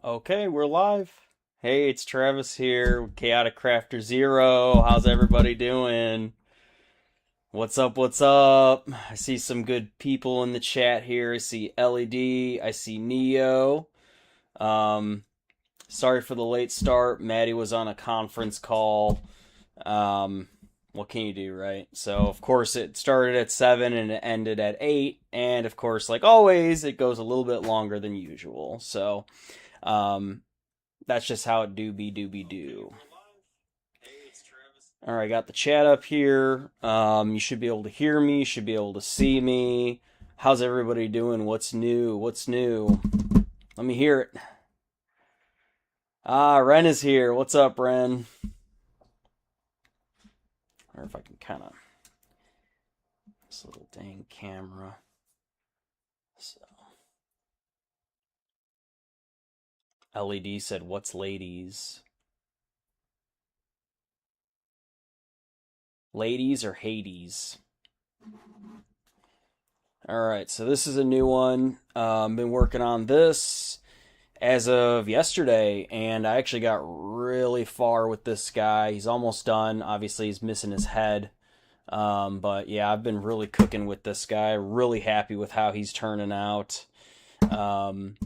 Okay, we're live. Hey, it's Travis here with ChaoticCrafterZero. How's everybody doing? What's up? What's up? I see some good people in the chat here. I see LED. I see Neo. Um, Sorry for the late start. Maddie was on a conference call. Um, what can you do, right? So, of course, it started at 7 and it ended at 8. And, of course, like always, it goes a little bit longer than usual. So, um, that's just how it do. All right, got the chat up here. You should be able to hear me. You should be able to see me. How's everybody doing? What's new? What's new? Let me hear it. Ah, Ren is here. What's up, Ren? Or if I can kind of this little dang camera. So LED said, "What's ladies? Ladies or Hades?" All right, so this is a new one. Been working on this as of yesterday, and I actually got really far with this guy. He's almost done. Obviously, he's missing his head. But yeah, I've been really cooking with this guy. Really happy with how he's turning out. Um,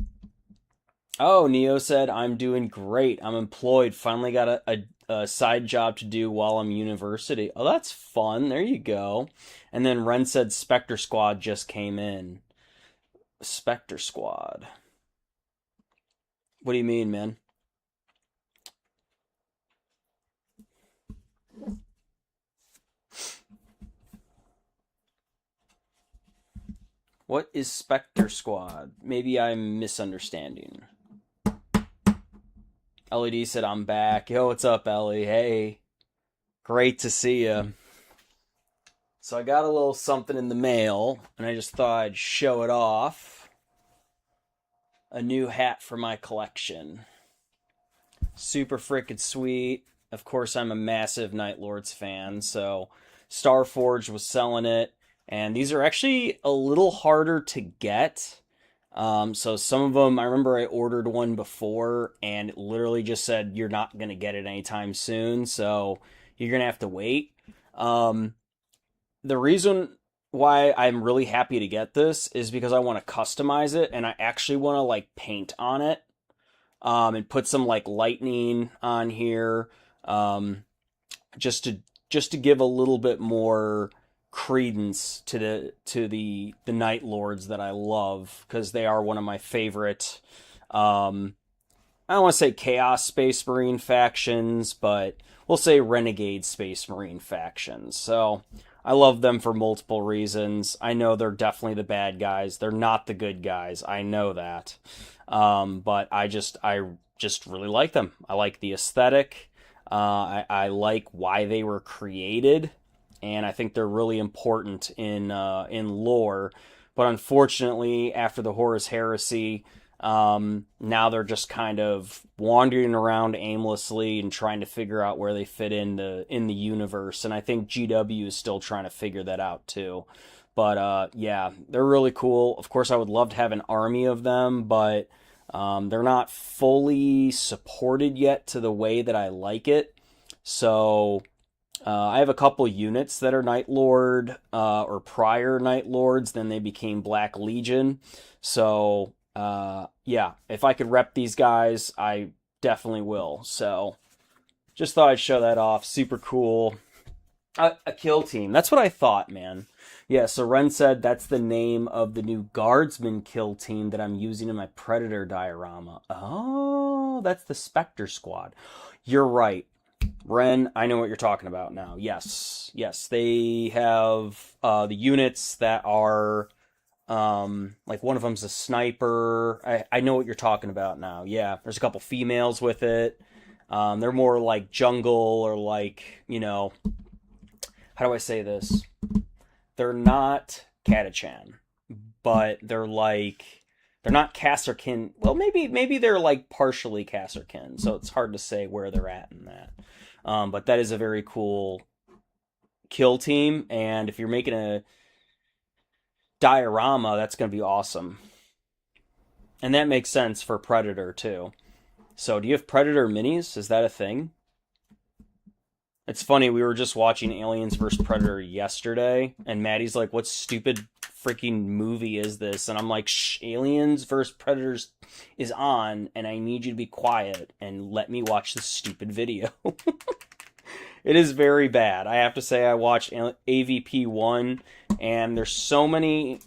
oh, Neo said, I'm doing great. I'm employed. Finally got a side job to do while I'm university. Oh, that's fun. There you go. And then Ren said Spectre Squad just came in. Spectre Squad. What do you mean, man? What is Spectre Squad? Maybe I'm misunderstanding. LED said I'm back. Yo, what's up, Ellie? Hey, great to see you. So I got a little something in the mail, and I just thought I'd show it off. A new hat for my collection. Super frickin' sweet. Of course, I'm a massive Night Lords fan, so Starforge was selling it. And these are actually a little harder to get. So some of them, I remember I ordered one before, and it literally just said, you're not going to get it anytime soon, so you're going to have to wait. The reason why I'm really happy to get this is because I want to customize it, and I actually want to like paint on it, and put some like lightning on here, um, just to give a little bit more credence to the Night Lords that I love, because they are one of my favorite. I don't want to say Chaos Space Marine factions, but we'll say Renegade Space Marine factions. So I love them for multiple reasons. I know they're definitely the bad guys. They're not the good guys. I know that. But I just really like them. I like the aesthetic. I like why they were created, and I think they're really important in lore. But unfortunately, after the Horus Heresy, now they're just kind of wandering around aimlessly and trying to figure out where they fit in the universe. And I think GW is still trying to figure that out too. But yeah, they're really cool. Of course, I would love to have an army of them, but they're not fully supported yet to the way that I like it. So I have a couple units that are Night Lord or prior Night Lords, then they became Black Legion. So yeah, if I could rep these guys, I definitely will. So just thought I'd show that off. Super cool. A kill team. That's what I thought, man. Yeah, so Ren said that's the name of the new guardsman kill team that I'm using in my Predator diorama. Oh, that's the Spectre Squad. You're right. Ren, I know what you're talking about now. Yes, yes, they have the units that are like one of them's a sniper. I know what you're talking about now. Yeah, there's a couple females with it. They're more like jungle or like, how do I say this? They're not Catachan, but they're not Casterkin. Well, maybe they're like partially Casterkin, so it's hard to say where they're at in that. But that is a very cool kill team, and if you're making a diorama, that's going to be awesome. And that makes sense for Predator too. So, do you have Predator minis? Is that a thing? It's funny, we were just watching Aliens vs. Predator yesterday, and Maddie's like, what stupid freaking movie is this? And I'm like, shh, Aliens vs. Predators is on, and I need you to be quiet and let me watch this stupid video. It is very bad. I have to say, I watched AVP 1, and there's so many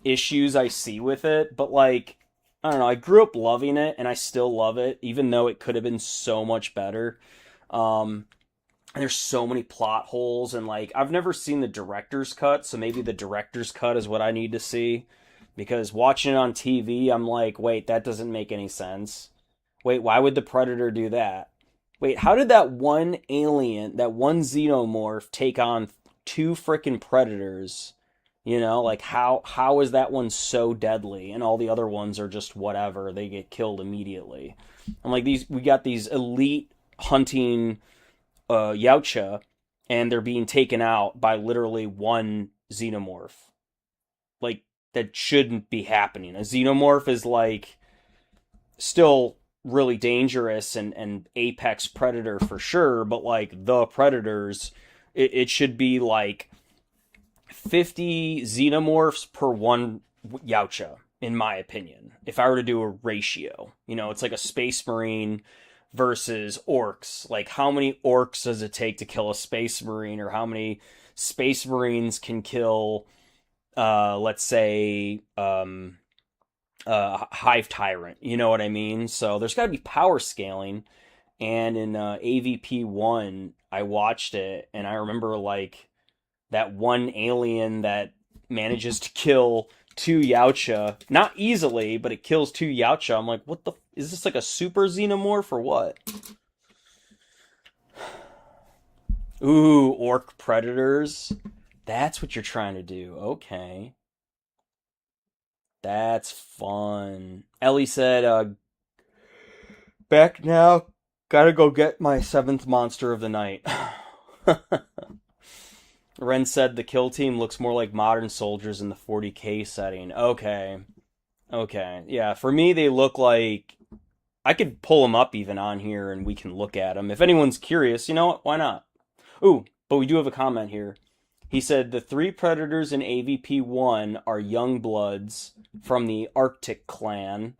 issues I see with it, but like, I don't know, I grew up loving it, and I still love it, even though it could have been so much better. And there's so many plot holes, and like, I've never seen the director's cut, so maybe the director's cut is what I need to see. Because watching it on TV, I'm like, wait, that doesn't make any sense. Wait, why would the Predator do that? Wait, how did that one alien, that one xenomorph, take on two freaking predators? You know, like how is that one so deadly, and all the other ones are just whatever? They get killed immediately. I'm like, we got these elite hunting Yautja, and they're being taken out by literally one xenomorph. Like, that shouldn't be happening. A xenomorph is like still really dangerous and apex predator for sure, but like the predators, it should be like 50 xenomorphs per one Yautja, in my opinion. If I were to do a ratio, you know, it's like a space marine versus orcs. Like, how many orcs does it take to kill a space marine, or how many space marines can kill, let's say, hive tyrant? You know what I mean? So there's got to be power scaling. And in AVP 1, I watched it, and I remember like that one alien that manages to kill two Yautja, not easily, but it kills two Yautja. I'm like, what the? Is this like a super xenomorph or what? Ooh, orc predators. That's what you're trying to do. Okay. That's fun. Ellie said, back now. Gotta go get my seventh monster of the night. Ren said the kill team looks more like modern soldiers in the 40K setting. Okay. Okay. Yeah, for me, they look like... I could pull them up even on here and we can look at them. If anyone's curious, you know what? Why not? Ooh, but we do have a comment here. He said the three predators in AVP 1 are young bloods from the Arctic clan.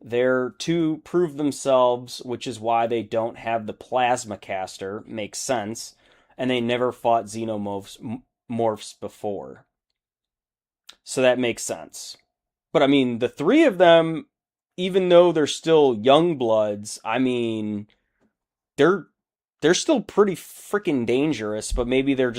They're to prove themselves, which is why they don't have the plasma caster. Makes sense. And they never fought xenomorphs before. So that makes sense. But I mean, the three of them, even though they're still young bloods, I mean, they're still pretty freaking dangerous, but maybe they're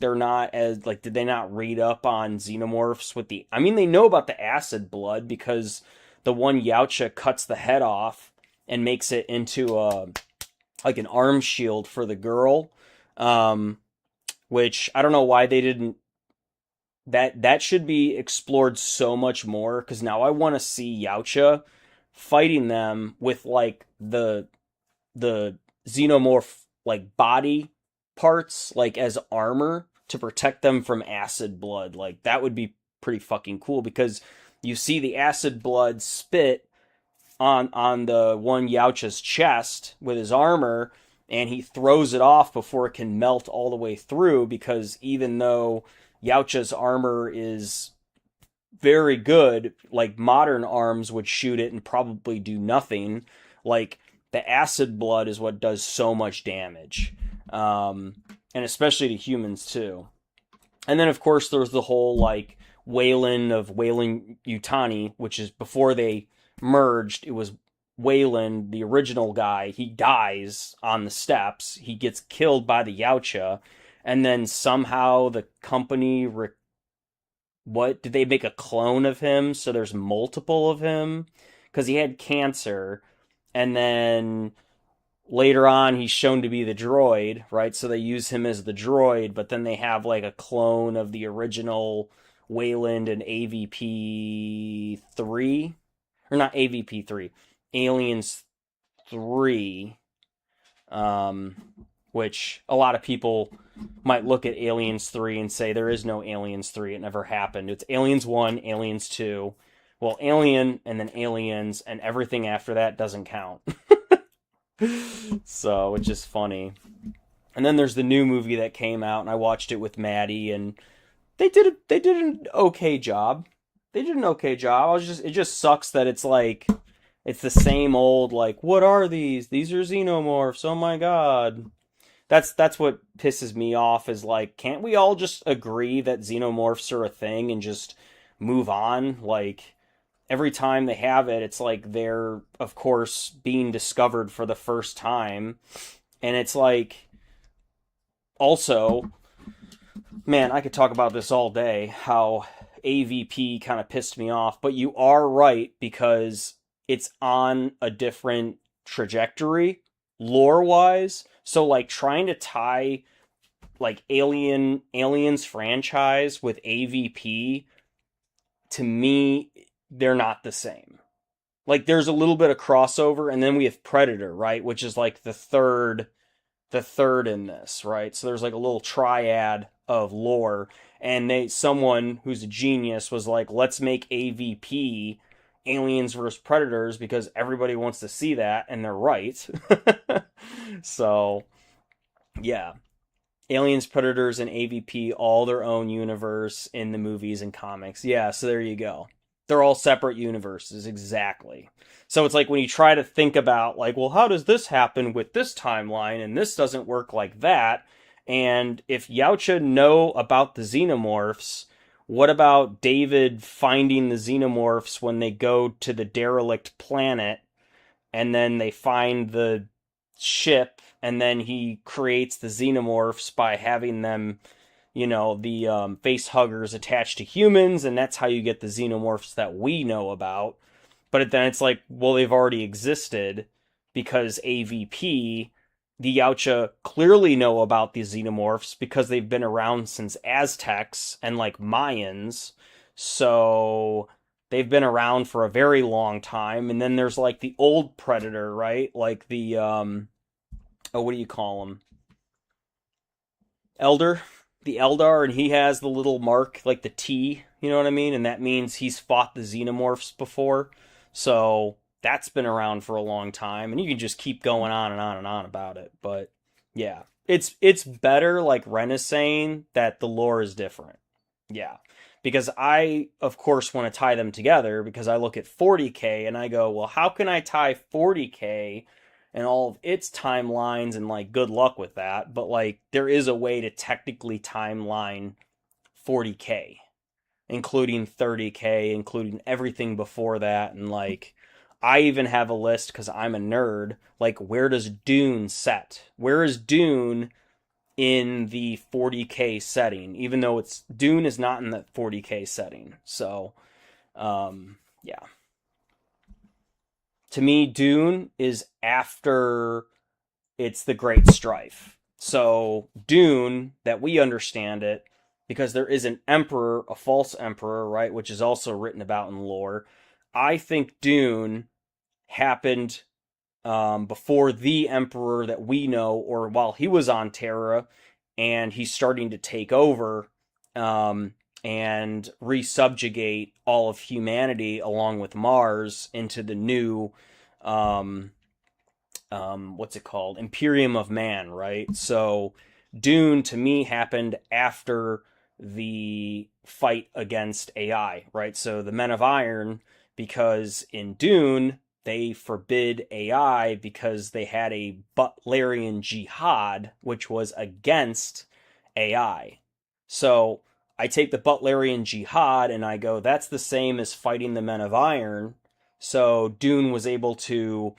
not as, like, did they not read up on xenomorphs with the, I mean, they know about the acid blood because the one Yautja cuts the head off and makes it into like an arm shield for the girl, which I don't know why they didn't, that should be explored so much more, because now I want to see Yautja fighting them with like the xenomorph like body parts like as armor to protect them from acid blood. Like, that would be pretty fucking cool, because you see the acid blood spit on the one Yautja's chest with his armor, and he throws it off before it can melt all the way through, because even though Yautja's armor is very good, like modern arms would shoot it and probably do nothing, like the acid blood is what does so much damage. And especially to humans too. And then of course there's the whole like Weyland Yutani, which is before they merged. It was Weyland, the original guy. He dies on the steps. He gets killed by the Yautja, and then somehow the company what did they make a clone of him? So there's multiple of him because he had cancer, and then later on he's shown to be the droid, right? So they use him as the droid, but then they have like a clone of the original Weyland in AVP 3, or not AVP 3, Aliens 3, which a lot of people might look at Aliens 3 and say there is no Aliens 3, it never happened. It's Aliens 1, Aliens 2, Well, Alien and then Aliens and everything after that doesn't count. So, which is funny. And then there's the new movie that came out, and I watched it with Maddie, and they did an okay job. They did an okay job. It just sucks that it's like it's the same old like what are these? These are xenomorphs. Oh my god. That's what pisses me off is like can't we all just agree that xenomorphs are a thing and just move on? Like every time they have it, it's like they're of course being discovered for the first time, and it's like also, man, I could talk about this all day, how AVP kind of pissed me off, but you are right because it's on a different trajectory lore wise. So like trying to tie like Aliens franchise with AVP to me they're not the same. Like there's a little bit of crossover and then we have Predator, right, which is like the third in this, right? So there's like a little triad of lore, and someone who's a genius was like, let's make AVP Aliens versus Predators because everybody wants to see that, and they're right. So yeah, Aliens, Predators, and AVP all their own universe in the movies and comics. Yeah, so there you go. They're all separate universes, exactly. So it's like when you try to think about, like, well, how does this happen with this timeline and this doesn't work like that? And if Yautja know about the xenomorphs, what about David finding the xenomorphs when they go to the derelict planet and then they find the ship and then he creates the xenomorphs by having them, the face huggers attached to humans, and that's how you get the xenomorphs that we know about. But then it's like, well, they've already existed because AVP, the Yautja clearly know about these xenomorphs because they've been around since Aztecs and like Mayans. So they've been around for a very long time. And then there's like the old Predator, right? Like the, what do you call him? Elder? The Eldar, and he has the little mark, like the T, you know what I mean? And that means he's fought the xenomorphs before. So that's been around for a long time, and you can just keep going on and on and on about it. But yeah, it's better, like Ren is saying, that the lore is different. Yeah, because I, of course, want to tie them together because I look at 40K and I go, well, how can I tie 40K and all of its timelines and like good luck with that? But like there is a way to technically timeline 40K, including 30K, including everything before that. And like, I even have a list because I'm a nerd. Like, where does Dune set? Where is Dune in the 40K setting? Even though Dune is not in the 40K setting. So, yeah. To me, Dune is after it's the Great Strife. So, Dune, that we understand it, because there is an emperor, a false emperor, right, which is also written about in lore. I think Dune happened before the emperor that we know, or while he was on Terra, and he's starting to take over and resubjugate all of humanity along with Mars into the new what's it called? Imperium of Man, right? So Dune to me happened after the fight against AI, right? So the Men of Iron, because in Dune, they forbid AI because they had a Butlerian jihad, which was against AI. So I take the Butlerian jihad and I go, that's the same as fighting the Men of Iron. So Dune was able to,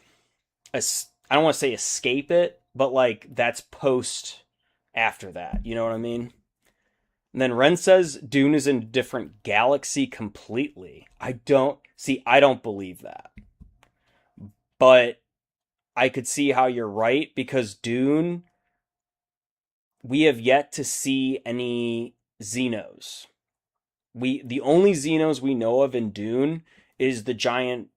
I don't want to say escape it, but like that's post after that. You know what I mean? And then Ren says Dune is in a different galaxy completely. I don't believe that. But I could see how you're right because Dune, we have yet to see any Xenos. The only Xenos we know of in Dune is the giant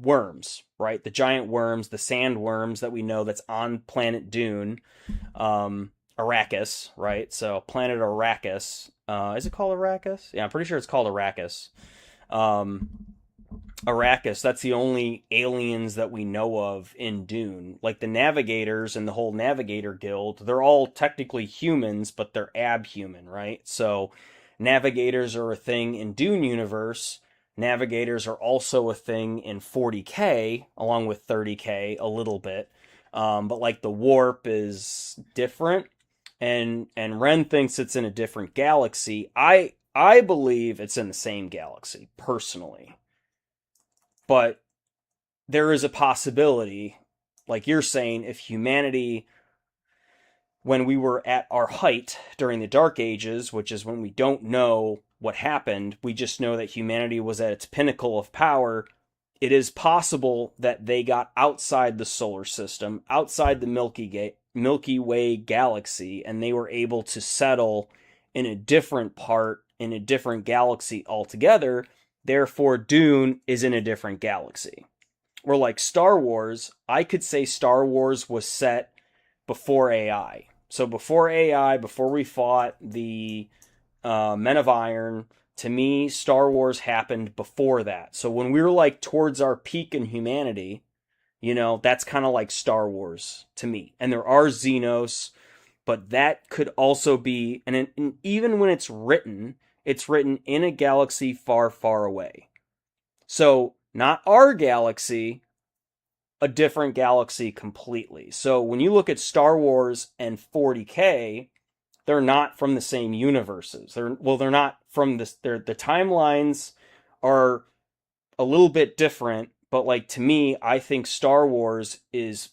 worms, right? The giant worms, the sand worms that we know that's on planet Dune. Arrakis, right? So planet Arrakis. Is it called Arrakis? Yeah, I'm pretty sure it's called Arrakis. Arrakis, that's the only aliens that we know of in Dune. Like the Navigators and the whole Navigator Guild, they're all technically humans, but they're abhuman, right? So Navigators are a thing in Dune universe. Navigators are also a thing in 40K, along with 30K a little bit. But like the warp is different, and Ren thinks it's in a different galaxy. I believe it's in the same galaxy personally, but there is a possibility, like you're saying, if humanity, when we were at our height during the Dark Ages, which is when we don't know what happened, we just know that humanity was at its pinnacle of power. It is possible that they got outside the solar system, outside the Milky Way galaxy, and they were able to settle in a different part, in a different galaxy altogether. Therefore, Dune is in a different galaxy. Or like Star Wars, I could say Star Wars was set before AI. So before AI, before we fought the Men of Iron, to me, Star Wars happened before that. So when we were like towards our peak in humanity, that's kind of like Star Wars to me. And there are Xenos, but that could also be, and even when it's written in a galaxy far, far away. So not our galaxy, a different galaxy completely. So when you look at Star Wars and 40K, they're not from the same universes. They're not from this. The timelines are a little bit different, but like to me, I think Star Wars is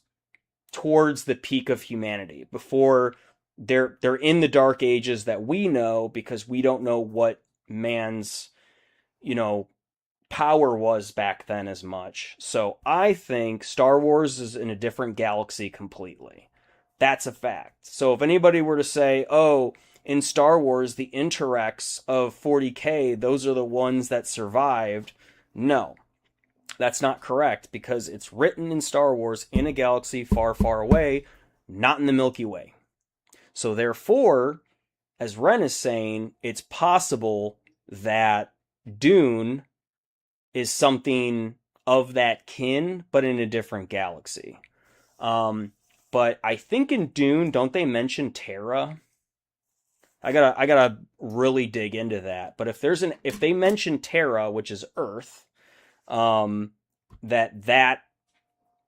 towards the peak of humanity before they're in the dark ages that we know, because we don't know what man's power was back then as much. So I think Star Wars is in a different galaxy completely. That's a fact. So if anybody were to say, oh, in Star Wars, the Interrex of 40K, those are the ones that survived, no, that's not correct, because it's written in Star Wars in a galaxy far, far away, not in the Milky Way. So therefore, as Ren is saying, it's possible that Dune is something of that kin, but in a different galaxy. But I think in Dune, don't they mention Terra? I gotta really dig into that. But if they mention Terra, which is Earth, that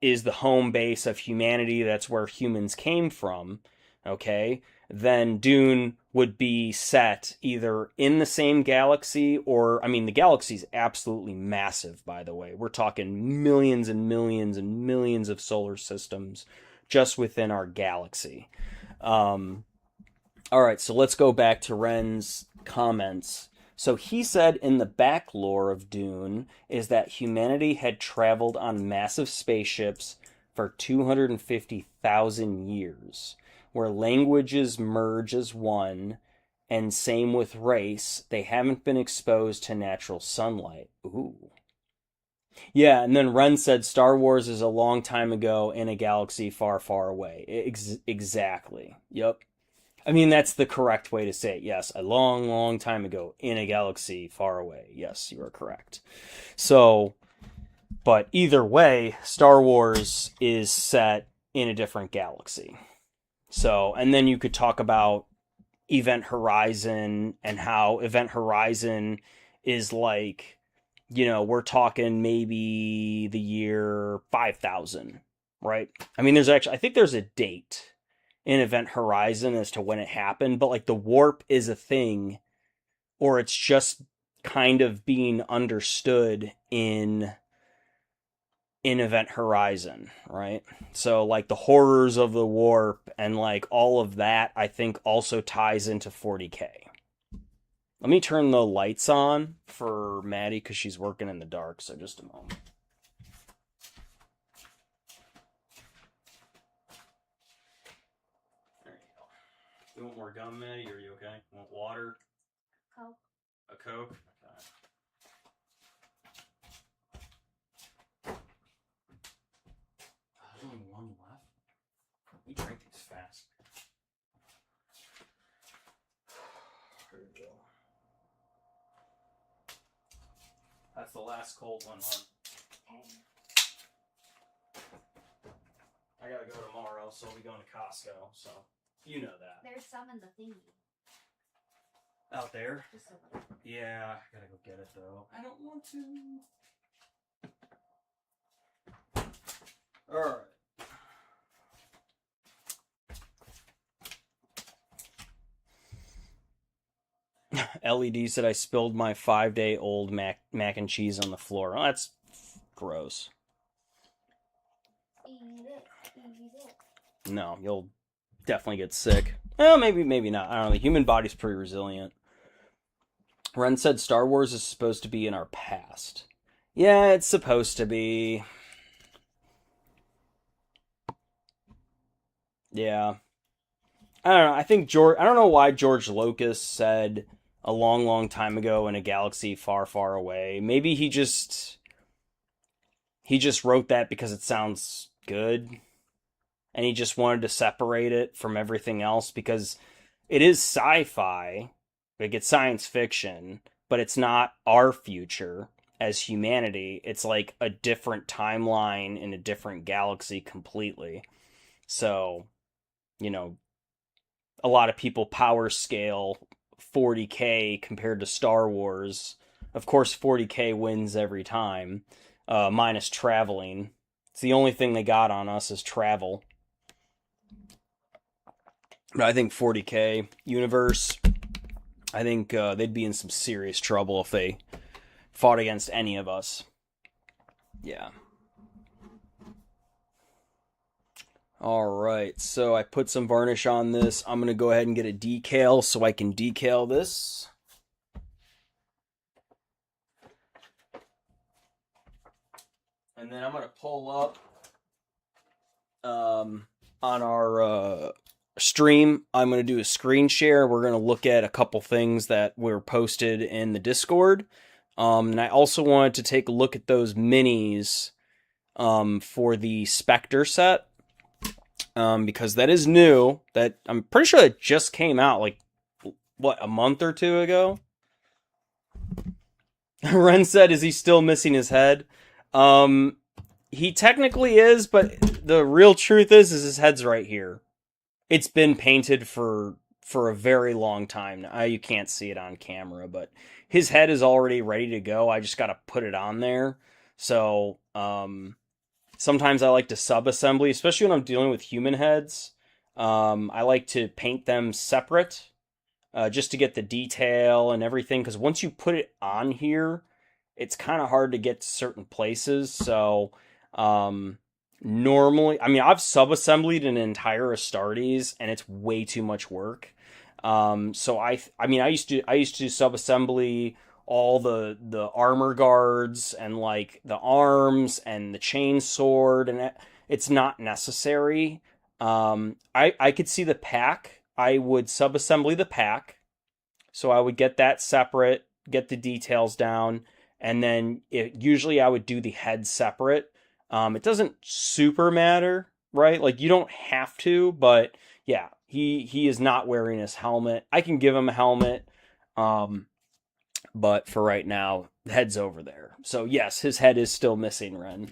is the home base of humanity. That's where humans came from. Okay, then Dune would be set either in the same galaxy, or, I mean, the galaxy's absolutely massive, by the way. We're talking millions and millions and millions of solar systems just within our galaxy. All right, so let's go back to Ren's comments. So he said in the back lore of Dune is that humanity had traveled on massive spaceships for 250,000 years, where languages merge as one, and same with race, they haven't been exposed to natural sunlight. Ooh. Yeah, and then Ren said Star Wars is a long time ago in a galaxy far, far away. Exactly. Yep. I mean, that's the correct way to say it. Yes, a long, long time ago in a galaxy far away. Yes, you are correct. So, but either way, Star Wars is set in a different galaxy. So, and then you could talk about Event Horizon and how Event Horizon is like, we're talking maybe the year 5000, right? I mean, I think there's a date in Event Horizon as to when it happened, but like the warp is a thing, or it's just kind of being understood in Event Horizon, right? So like the horrors of the warp and like all of that, I think also ties into 40K. Let me turn the lights on for Maddie because she's working in the dark, so just a moment. There you go. You want more gum, Maddie? Are you okay? Want water? Coke. A Coke? Okay. There's only one left. We drink these fast. There we go. That's the last cold one, hon. Okay. I gotta go tomorrow, so I'll be going to Costco, so you know that. There's some in the thingy. Out there? Just a little. Yeah, I gotta go get it though. I don't want to. Alright. LED said I spilled my 5-day-old mac and cheese on the floor. Oh, that's gross. Eat it. Eat it. No, you'll definitely get sick. Well, maybe not. I don't know. The human body's pretty resilient. Ren said Star Wars is supposed to be in our past. Yeah, it's supposed to be. Yeah. I don't know. I don't know why George Lucas said a long, long time ago in a galaxy far, far away. Maybe he just wrote that because it sounds good. And he just wanted to separate it from everything else because it is sci-fi. Like, it's science fiction, but it's not our future as humanity. It's like a different timeline in a different galaxy completely. So, you know, a lot of people power scale 40K compared to Star Wars. Of course, 40K wins every time, minus traveling. It's the only thing they got on us is travel. But I think 40K universe, I think they'd be in some serious trouble if they fought against any of us. Yeah. Alright, so I put some varnish on this. I'm going to go ahead and get a decal so I can decal this. And then I'm going to pull up on our stream. I'm going to do a screen share. We're going to look at a couple things that were posted in the Discord. And I also wanted to take a look at those minis for the Spectre set. Because that is new. That I'm pretty sure it just came out like, what, a month or two ago? Ren said, is he still missing his head? He technically is, but the real truth is his head's right here. It's been painted for a very long time now. You can't see it on camera, but his head is already ready to go. I just got to put it on there. So, sometimes I like to sub-assembly, especially when I'm dealing with human heads. I like to paint them separate, just to get the detail and everything, because once you put it on here, it's kind of hard to get to certain places. So, normally, I mean, I've sub-assembled an entire Astartes, and it's way too much work. So I used to sub-assembly all the armor guards and like the arms and the chain sword, and it's not necessary. I could see the pack. I would sub-assembly the pack, so I would get that separate, get the details down, and then usually I would do the head separate. It doesn't super matter, right? Like, you don't have to, but yeah, he is not wearing his helmet. I can give him a helmet, but for right now, the head's over there. So yes, his head is still missing, Ren.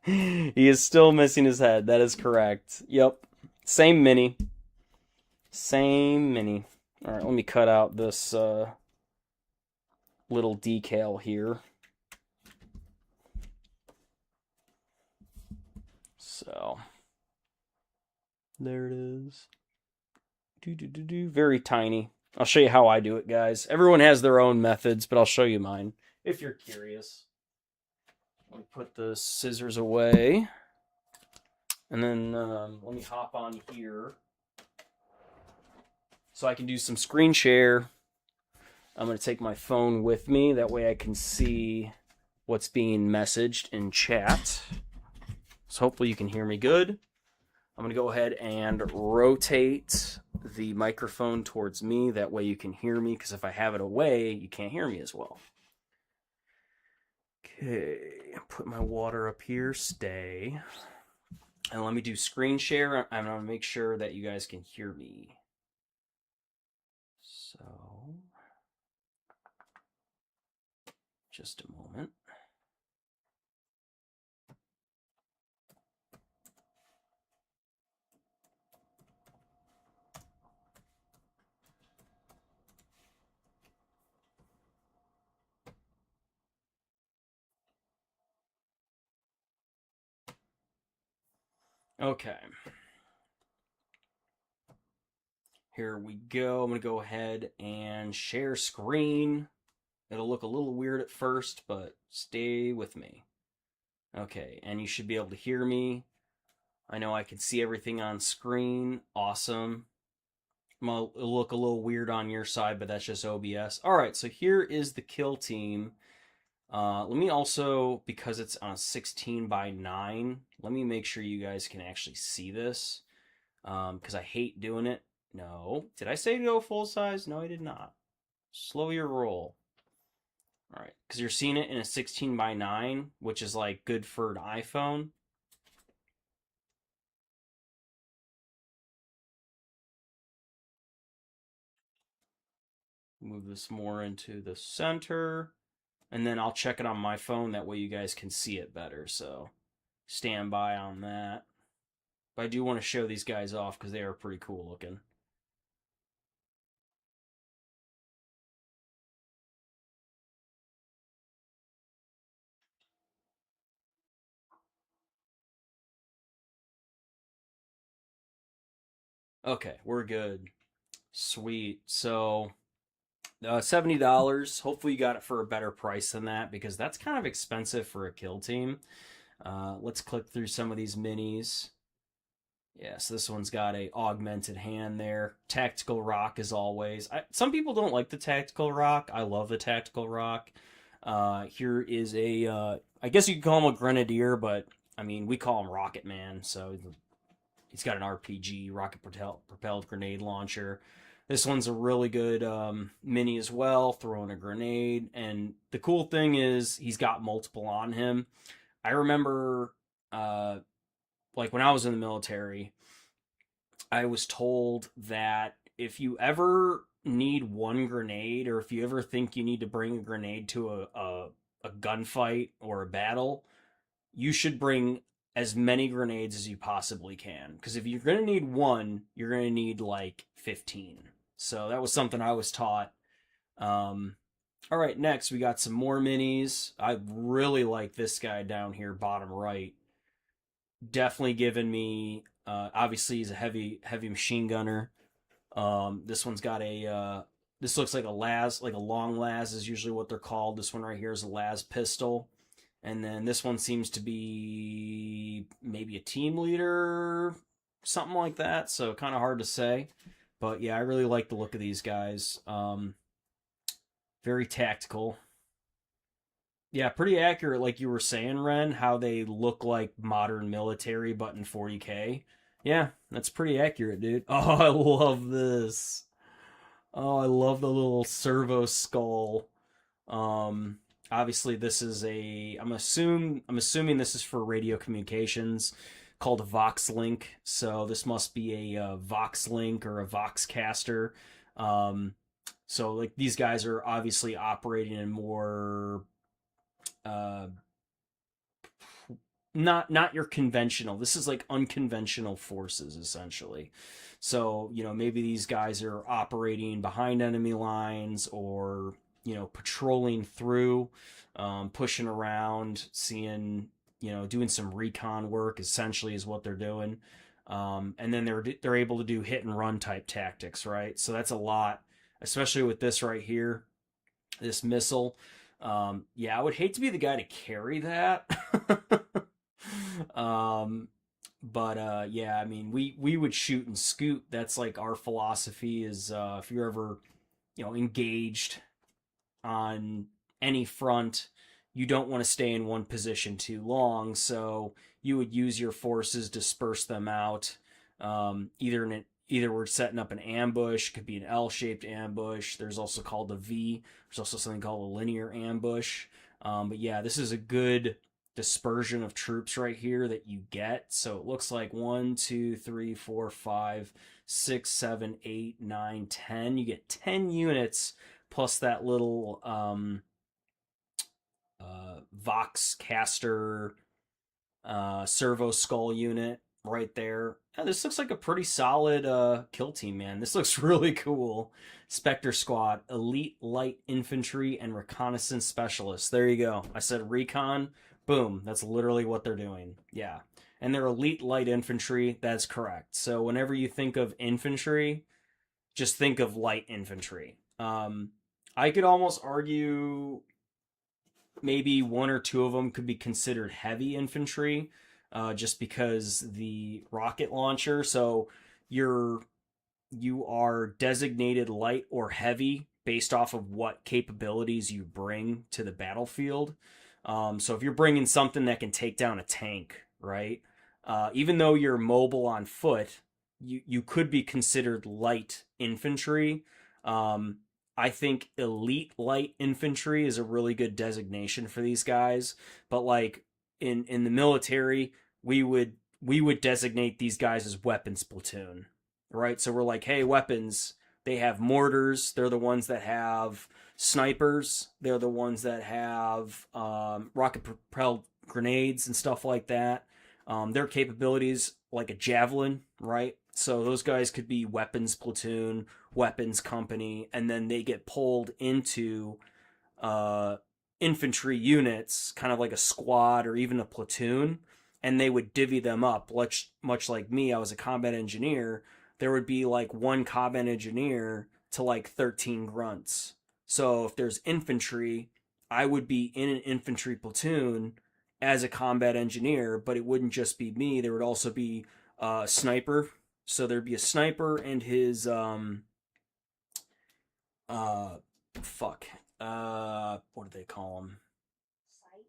He is still missing his head. That is correct. Yep. Same mini. Same mini. All right, let me cut out this little decal here. So, there it is. Very tiny. I'll show you how I do it, guys. Everyone has their own methods, but I'll show you mine if you're curious. Let me put the scissors away. And then let me hop on here so I can do some screen share. I'm going to take my phone with me. That way I can see what's being messaged in chat. So hopefully you can hear me good. I'm going to go ahead and rotate the microphone towards me. That way you can hear me, because if I have it away, you can't hear me as well. Okay, put my water up here, stay. And let me do screen share. I'm going to make sure that you guys can hear me. So, Just a moment. Okay. Here we go. I'm going to go ahead and share screen. It'll look a little weird at first, but stay with me. Okay, and you should be able to hear me. I know I can see everything on screen. Awesome. It'll look a little weird on your side, but that's just OBS. All right, so here is the kill team. Let me also, because it's on a 16 by 9, let me make sure you guys can actually see this. Because I hate doing it. No. Did I say go full size? No, I did not. Slow your roll. All right, because you're seeing it in a 16 by 9, which is like good for an iPhone. Move this more into the center, and then I'll check it on my phone. That way you guys can see it better. So stand by on that. But I do want to show these guys off because they are pretty cool looking. Okay, we're good. Sweet. So $70. Hopefully you got it for a better price than that because that's kind of expensive for a kill team. Let's click through some of these minis. Yeah, so this one's got a augmented hand there. Tactical rock as always. Some people don't like the tactical rock. I love the tactical rock. Here is I guess you could call him a grenadier, but I mean we call him Rocket Man. So he's got an RPG, rocket propelled grenade launcher. This one's a really good mini as well, throwing a grenade. And the cool thing is he's got multiple on him. I remember, like when I was in the military, I was told that if you ever need one grenade, or if you ever think you need to bring a grenade to a gunfight or a battle, you should bring as many grenades as you possibly can. Because if you're going to need one, you're going to need like 15. So that was something I was taught. All right, next we got some more minis. I really like this guy down here, bottom right. Definitely giving me. Obviously, he's a heavy machine gunner. This one's got a. This looks like a las, like a long las is usually what they're called. This one right here is a las pistol. And then this one seems to be maybe a team leader, something like that. So kind of hard to say. But yeah, I really like the look of these guys. Very tactical. Yeah, pretty accurate, like you were saying, Ren, how they look like modern military, but in 40K. Yeah, that's pretty accurate, dude. Oh, I love this. Oh, I love the little servo skull. Um, Obviously, this is I'm assuming this is for radio communications, called a Vox Link. So this must be a Vox Link or a Voxcaster. Um, so like these guys are obviously operating in more uh, not your conventional. This is like unconventional forces essentially. So, maybe these guys are operating behind enemy lines or, patrolling through, pushing around, seeing, doing some recon work essentially is what they're doing. And then they're able to do hit and run type tactics, right? So that's a lot, especially with this right here, this missile. Yeah, I would hate to be the guy to carry that. um, but yeah, I mean, we would shoot and scoot. That's like our philosophy is if you're ever engaged on any front, you don't want to stay in one position too long. So you would use your forces, disperse them out. Either we're setting up an ambush, could be an L-shaped ambush. There's also called a V. There's also something called a linear ambush. But yeah, this is a good dispersion of troops right here that you get. So it looks like 1, 2, 3, 4, 5, 6, 7, 8, 9, 10. You get 10 units plus that little Voxcaster servo skull unit right there. Yeah, this looks like a pretty solid kill team, man. This looks really cool. Spectre Squad, Elite Light Infantry and Reconnaissance Specialists. There you go. I said recon. Boom. That's literally what they're doing. Yeah. And they're Elite Light Infantry. That's correct. So whenever you think of infantry, just think of light infantry. I could almost argue maybe one or two of them could be considered heavy infantry, just because the rocket launcher. So you're you are designated light or heavy based off of what capabilities you bring to the battlefield. So if you're bringing something that can take down a tank, right? Even though you're mobile on foot, you could be considered light infantry. Um, I think elite light infantry is a really good designation for these guys. But like in the military, we would designate these guys as weapons platoon, right? So we're like, hey, weapons. They have mortars. They're the ones that have snipers. They're the ones that have rocket propelled grenades and stuff like that. Their capabilities like a javelin, right? So those guys could be weapons platoon, weapons company, and then they get pulled into uh, infantry units, kind of like a squad or even a platoon, and they would divvy them up. Much like me, I was a combat engineer. There would be like one combat engineer to like 13 grunts. So if there's infantry, I would be in an infantry platoon as a combat engineer, but it wouldn't just be me. There would also be a sniper. So there'd be a sniper and his uh fuck what do they call him? Sight.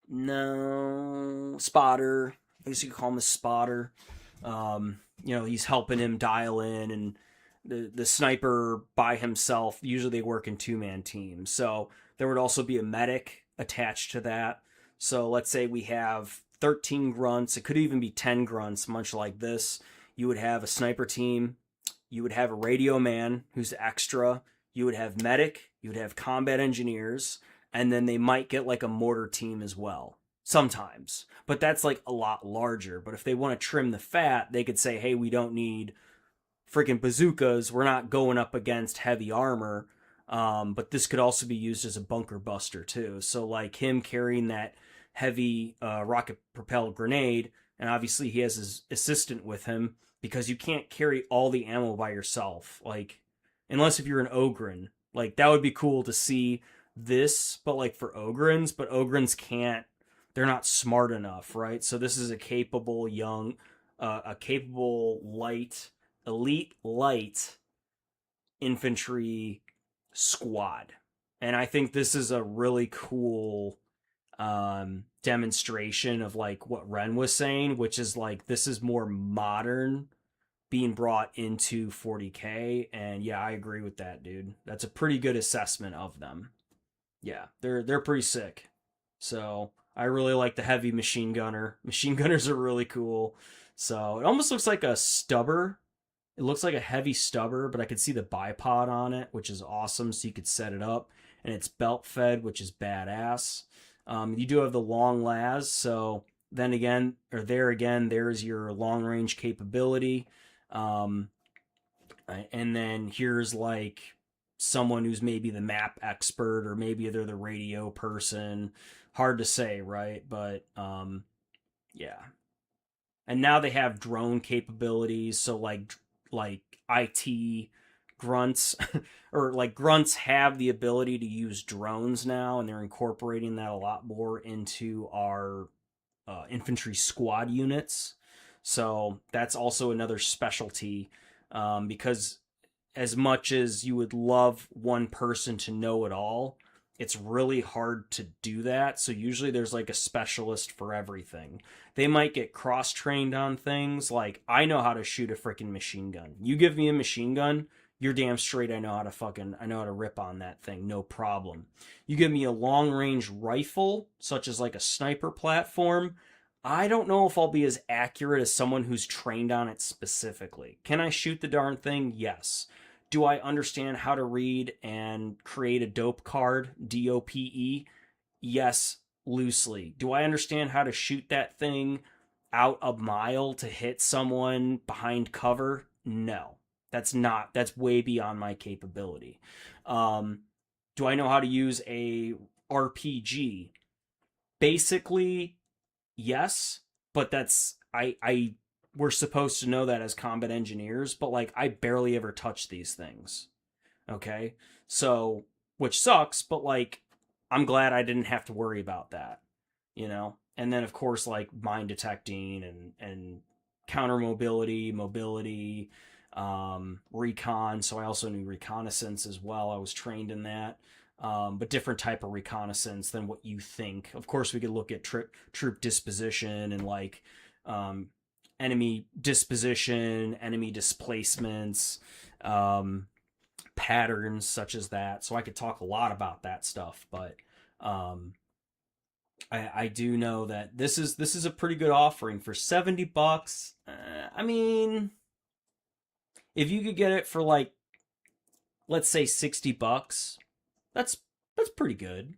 No, spotter. I guess you could call him a spotter. He's helping him dial in, and the sniper by himself. Usually they work in 2-man teams, so there would also be a medic attached to that. So let's say we have 13 grunts. It could even be 10 grunts, much like this. You would have a sniper team. You would have a radio man who's extra. You would have medic. You would have combat engineers, and then they might get like a mortar team as well sometimes, but that's like a lot larger. But if they want to trim the fat, they could say, hey, we don't need freaking bazookas, we're not going up against heavy armor. But this could also be used as a bunker buster too, so like him carrying that heavy rocket propelled grenade, and obviously he has his assistant with him, because you can't carry all the ammo by yourself, like unless if you're an Ogren. Like that would be cool to see this, but like for Ogrins, but Ogrins can't, they're not smart enough, right? So this is a capable light, elite light infantry squad. And I think this is a really cool demonstration of like what Ren was saying, which is like this is more modern being brought into 40K. And yeah, I agree with that, dude. That's a pretty good assessment of them. Yeah, they're pretty sick. So I really like the heavy machine gunner. Machine gunners are really cool. So it almost looks like a stubber. It looks like a heavy stubber, but I could see the bipod on it, which is awesome. So you could set it up, and it's belt fed, which is badass. You do have the long las, so then again, or there again, there's your long range capability. Um, and then here's like someone who's maybe the map expert, or maybe they're the radio person. Hard to say, right? But yeah. And now they have drone capabilities, so like IT grunts or like grunts have the ability to use drones now, and they're incorporating that a lot more into our infantry squad units. So that's also another specialty, because as much as you would love one person to know it all, it's really hard to do that. So usually there's like a specialist for everything. They might get cross trained on things. Like, I know how to shoot a freaking machine gun. You give me a machine gun, you're damn straight I know how to rip on that thing, no problem. You give me a long range rifle, such as like a sniper platform, I don't know if I'll be as accurate as someone who's trained on it specifically. Can I shoot the darn thing? Yes. Do I understand how to read and create a dope card? DOPE? Yes, loosely. Do I understand how to shoot that thing out a mile to hit someone behind cover? No. That's way beyond my capability. Um, do I know how to use a RPG? Basically, yes, but I we're supposed to know that as combat engineers, but like I barely ever touch these things. Okay? So, which sucks, but like I'm glad I didn't have to worry about that, you know? And then of course like mine detecting and counter mobility, recon, so I also knew reconnaissance as well. I was trained in that. But different type of reconnaissance than what you think. Of course, we could look at troop disposition and like um, enemy disposition, enemy displacements, um, patterns such as that. So I could talk a lot about that stuff, but um, I do know that this is a pretty good offering for $70. I mean, if you could get it for like let's say $60, that's that's pretty good.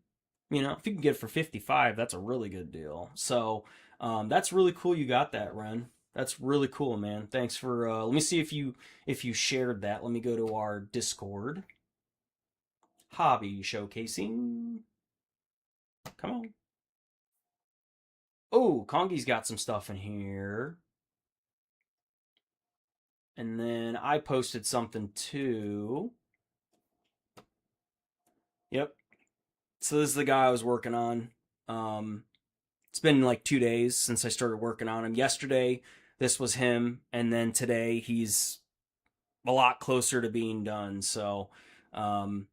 You know, if you can get it for 55, that's a really good deal. So that's really cool. You got that, Ren. That's really cool, man. Thanks for. Let me see if you shared that. Let me go to our Discord. Hobby showcasing. Come on. Oh, Kongi's got some stuff in here. And then I posted something too. Yep. So this is the guy I was working on. Um, it's been like 2 days since I started working on him. Yesterday, this was him, and then today he's a lot closer to being done. So um,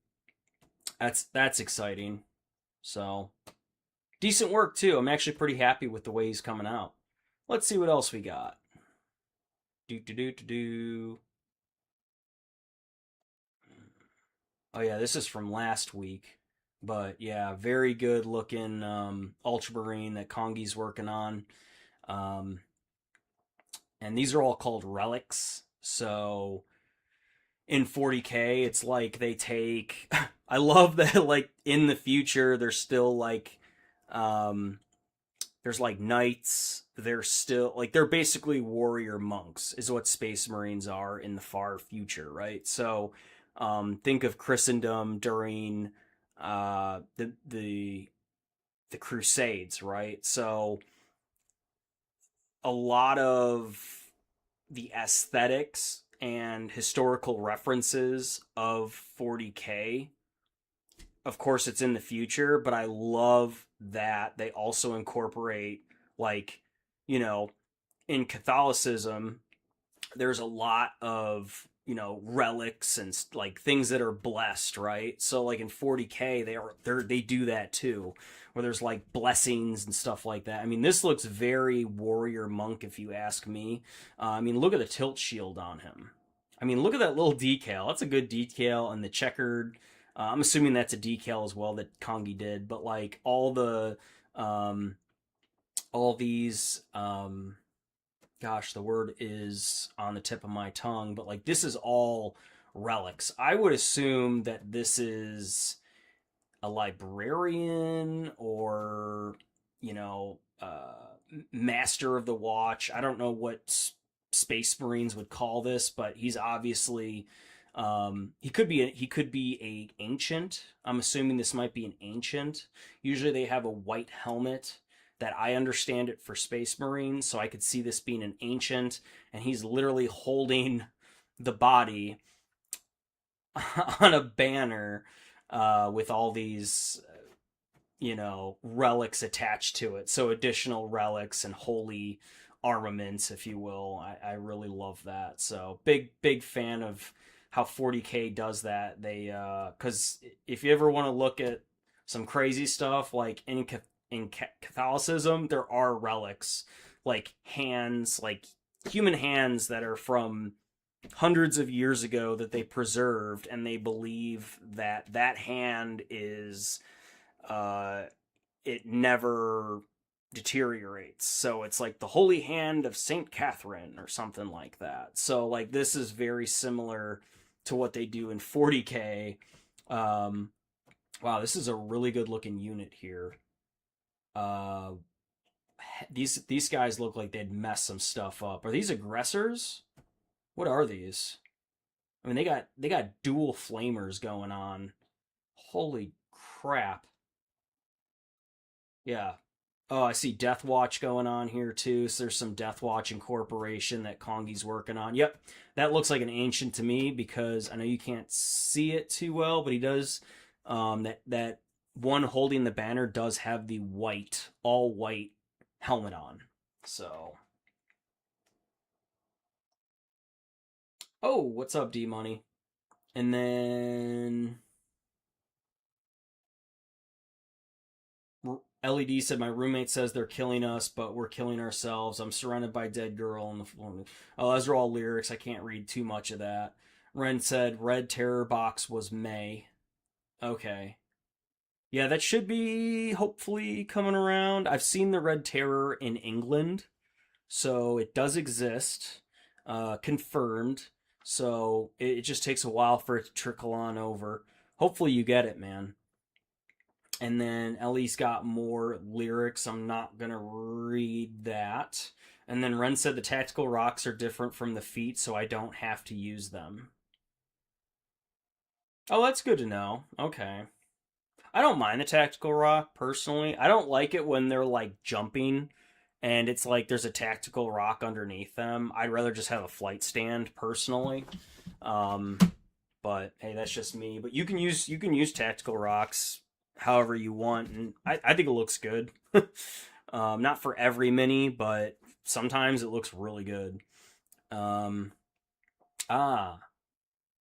that's exciting. So decent work too. I'm actually pretty happy with the way he's coming out. Let's see what else we got. Do do do do do. Oh yeah, this is from last week. But yeah, very good looking Ultramarine that Kongi's working on. Um, and these are all called relics. So in 40K, it's like they take. I love that, like, in the future, there's still like. There's like knights. They're still like they're basically warrior monks, is what Space Marines are in the far future, right? So, think of Christendom during the Crusades, right? So, a lot of the aesthetics and historical references of 40K, of course it's in the future, but I love that they also incorporate like, you know, in Catholicism there's a lot of, relics and like things that are blessed, right? So like in 40K they do that too, where there's like blessings and stuff like that. I mean, this looks very warrior monk if you ask me. I mean, look at the tilt shield on him. I mean, look at that little decal. That's a good decal, and the checkered. I'm assuming that's a decal as well that Kongi did, but like um, all these gosh, the word is on the tip of my tongue, but like this is all relics. I would assume that this is a librarian or, you know, master of the watch. I don't know what Space Marines would call this, but he's obviously he could be a ancient. I'm assuming this might be an ancient. Usually they have a white helmet that I understand it for Space Marines, so I could see this being an ancient, and he's literally holding the body on a banner with all these, relics attached to it. So additional relics and holy armaments, if you will. I really love that. So big fan of how 40K does that. They because if you ever want to look at some crazy stuff like in Catholicism, there are relics like hands, like human hands that are from hundreds of years ago that they preserved, and they believe that that hand is uh it never deteriorates. So it's like the holy hand of Saint Catherine or something like that. So like this is very similar to what they do in 40K. Um Wow, this is a really good looking unit here. Uh, these guys look like they'd mess some stuff up. Are these aggressors? What are these? I mean, they got dual flamers going on. Holy crap! Yeah. Oh, I see Death Watch going on here too. So there's some Death Watch incorporation that Kongi's working on. Yep, that looks like an ancient to me because I know you can't see it too well, but he does. That one holding the banner does have the white, all white helmet on. So, oh, what's up, D Money? And then LED said, "My roommate says they're killing us, but we're killing ourselves. I'm surrounded by dead girl on the floor." Oh, those are all lyrics. I can't read too much of that. Ren said, "Red Terror box was May." Okay. Yeah, that should be hopefully coming around. I've seen the Red Terror in England, so it does exist. Confirmed. So it just takes a while for it to trickle on over. Hopefully you get it, man. And then Ellie's got more lyrics. I'm not going to read that. And then Ren said the tactical rocks are different from the feet, so I don't have to use them. Oh, that's good to know. Okay. I don't mind the tactical rock, personally. I don't like it when they're, like, jumping and it's like there's a tactical rock underneath them. I'd rather just have a flight stand, personally. Um, but hey, that's just me. But you can use tactical rocks however you want, and I think it looks good. Not for every mini, but sometimes it looks really good. Um, ah,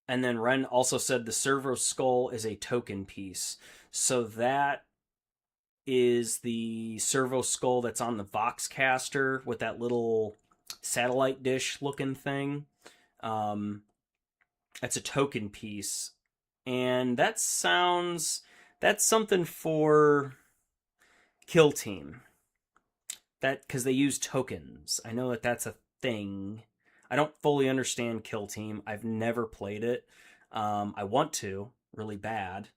and then Ren also said the servo skull is a token piece, so that is the servo skull that's on the Voxcaster with that little satellite dish looking thing. Um, that's a token piece, and that's something for Kill Team. That because they use tokens. I know that that's a thing. I don't fully understand Kill Team. I've never played it. I want to really bad.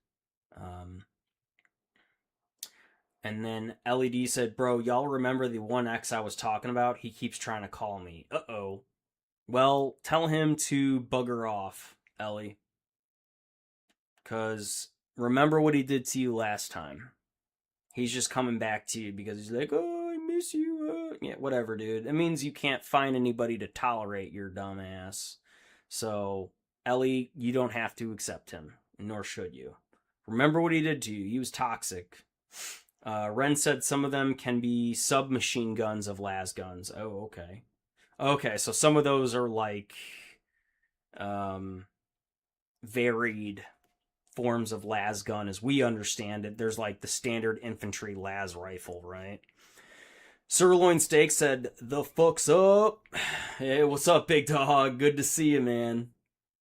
Um, and then LED said, "Bro, y'all remember the 1X I was talking about? He keeps trying to call me. Uh-oh. Well, tell him to bugger off, Ellie. Because remember what he did to you last time. He's just coming back to you because he's like, oh, I miss you. Yeah, whatever, dude. It means you can't find anybody to tolerate your dumb ass. So, Ellie, you don't have to accept him, nor should you. Remember what he did to you. He was toxic. Ren said some of them can be submachine guns of las guns. Oh, okay. Okay, so some of those are like um, varied forms of las gun as we understand it. There's like the standard infantry las rifle, right? Sirloin Steak said, "The fuck's up?" Hey, what's up, big dog? Good to see you, man.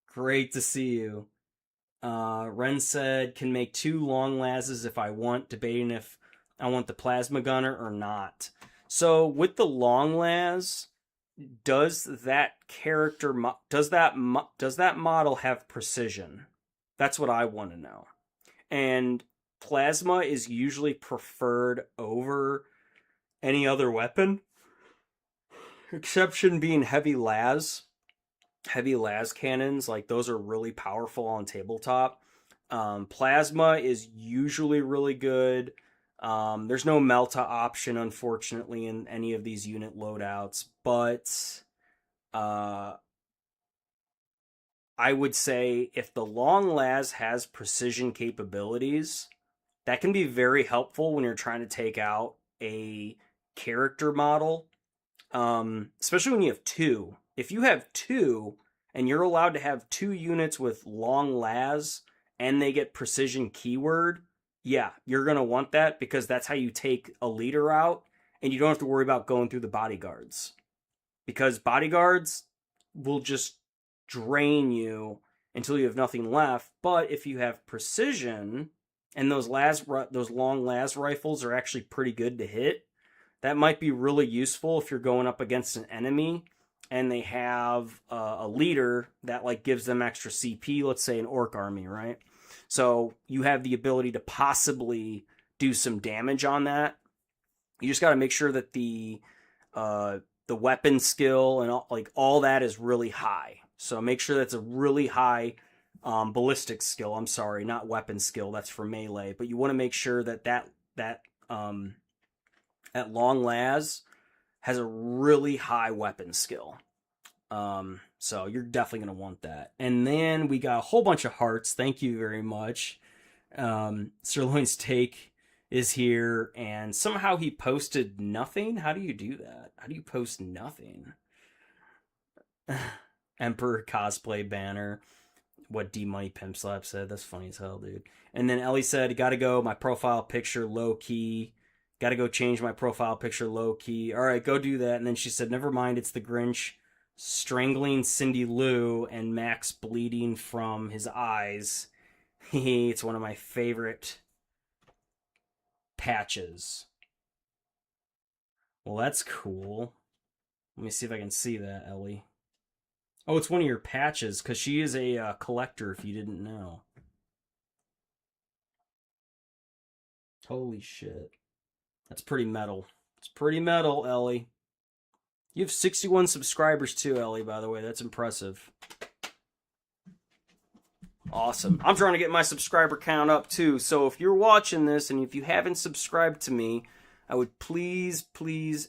Great to see you. Ren said, "Can make 2 long lases if I want, debating if I want the plasma gunner or not." So with the long las, does that character does that model have precision? That's what I want to know. And plasma is usually preferred over any other weapon, exception being heavy las cannons. Like those are really powerful on tabletop. Plasma is usually really good. There's no melta option, unfortunately, in any of these unit loadouts, but uh, I would say if the long las has precision capabilities, that can be very helpful when you're trying to take out a character model, especially when you have two. If you have two and you're allowed to have 2 units with long las and they get precision keyword, yeah, you're going to want that because that's how you take a leader out and you don't have to worry about going through the bodyguards. Because bodyguards will just drain you until you have nothing left. But if you have precision and those long las rifles are actually pretty good to hit, that might be really useful if you're going up against an enemy and they have a leader that like gives them extra CP. Let's say an orc army, right? So you have the ability to possibly do some damage on that. You just got to make sure that the weapon skill and all that is really high. So make sure that's a really high ballistic skill. I'm sorry, not weapon skill. That's for melee. But you want to make sure that long las has a really high weapon skill. So you're definitely going to want that. And then we got a whole bunch of hearts. Thank you very much. Sirloin Steak is here, and somehow he posted nothing. How do you do that? How do you post nothing? Emperor cosplay banner. What D Money Pimp Slap said. That's funny as hell, dude. And then Ellie said, gotta go, my profile picture low key. Gotta go change my profile picture low key. Alright, go do that. And then she said, never mind, it's the Grinch strangling Cindy Lou and Max bleeding from his eyes. It's one of my favorite patches. Well, that's cool. Let me see if I can see that, Ellie. Oh, it's one of your patches, because she is a collector, if you didn't know. Holy shit. That's pretty metal. It's pretty metal, Ellie. You have 61 subscribers too, Ellie, by the way. That's impressive. Awesome. I'm trying to get my subscriber count up too. So if you're watching this and if you haven't subscribed to me, I would please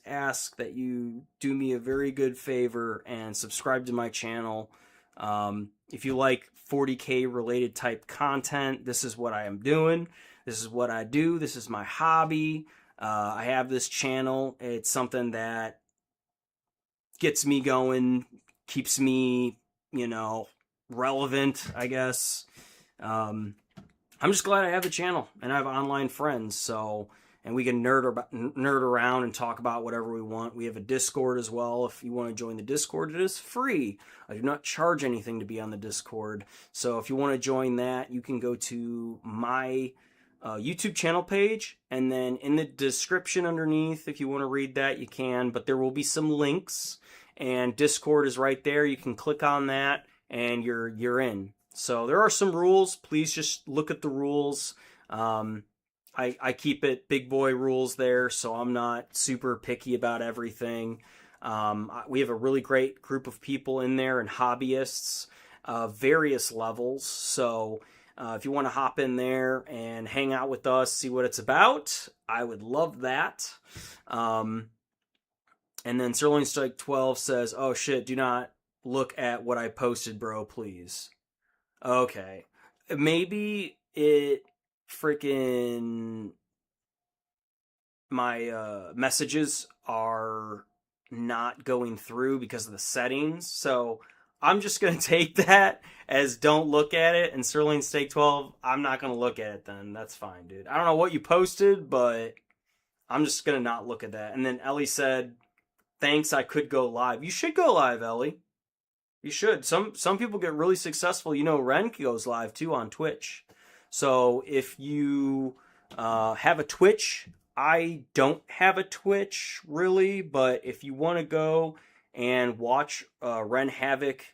ask that you do me a very good favor and subscribe to my channel. If you like 40K related type content, this is what I am doing. This is what I do. This is my hobby. I have this channel. It's something that gets me going, keeps me, relevant, I guess. I'm just glad I have the channel and I have online friends, and we can nerd around and talk about whatever we want. We have a Discord as well. If you want to join the Discord, it is free. I do not charge anything to be on the Discord. So if you want to join that, you can go to my YouTube channel page, and then in the description underneath, if you want to read that, you can, but there will be some links, and Discord is right there. You can click on that and you're in. So there are some rules. Please just look at the rules. I keep it big boy rules there, so I'm not super picky about everything. We have a really great group of people in there and hobbyists, various levels. So if you want to hop in there and hang out with us, see what it's about, I would love that. And then Sirloin Strike 12 says, oh shit, do not look at what I posted, bro, please. Okay. Maybe it freaking... my messages are not going through because of the settings. So I'm just going to take that as don't look at it. And Sirloin Steak 12, I'm not going to look at it then. That's fine, dude. I don't know what you posted, but I'm just going to not look at that. And then Ellie said, thanks, I could go live. You should go live, Ellie. You should. Some people get really successful. Ren goes live too on Twitch. So if you have a Twitch, I don't have a Twitch really, but if you want to go and watch Ren Havoc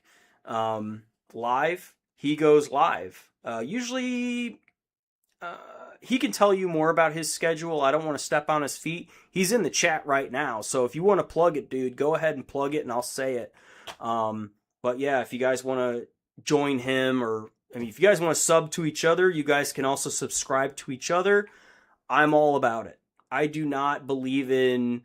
live, he goes live. Usually he can tell you more about his schedule. I don't want to step on his feet. He's in the chat right now, so if you want to plug it, dude, go ahead and plug it and I'll say it. But yeah, if you guys want to join him, if you guys want to sub to each other, you guys can also subscribe to each other. I'm all about it. I do not believe in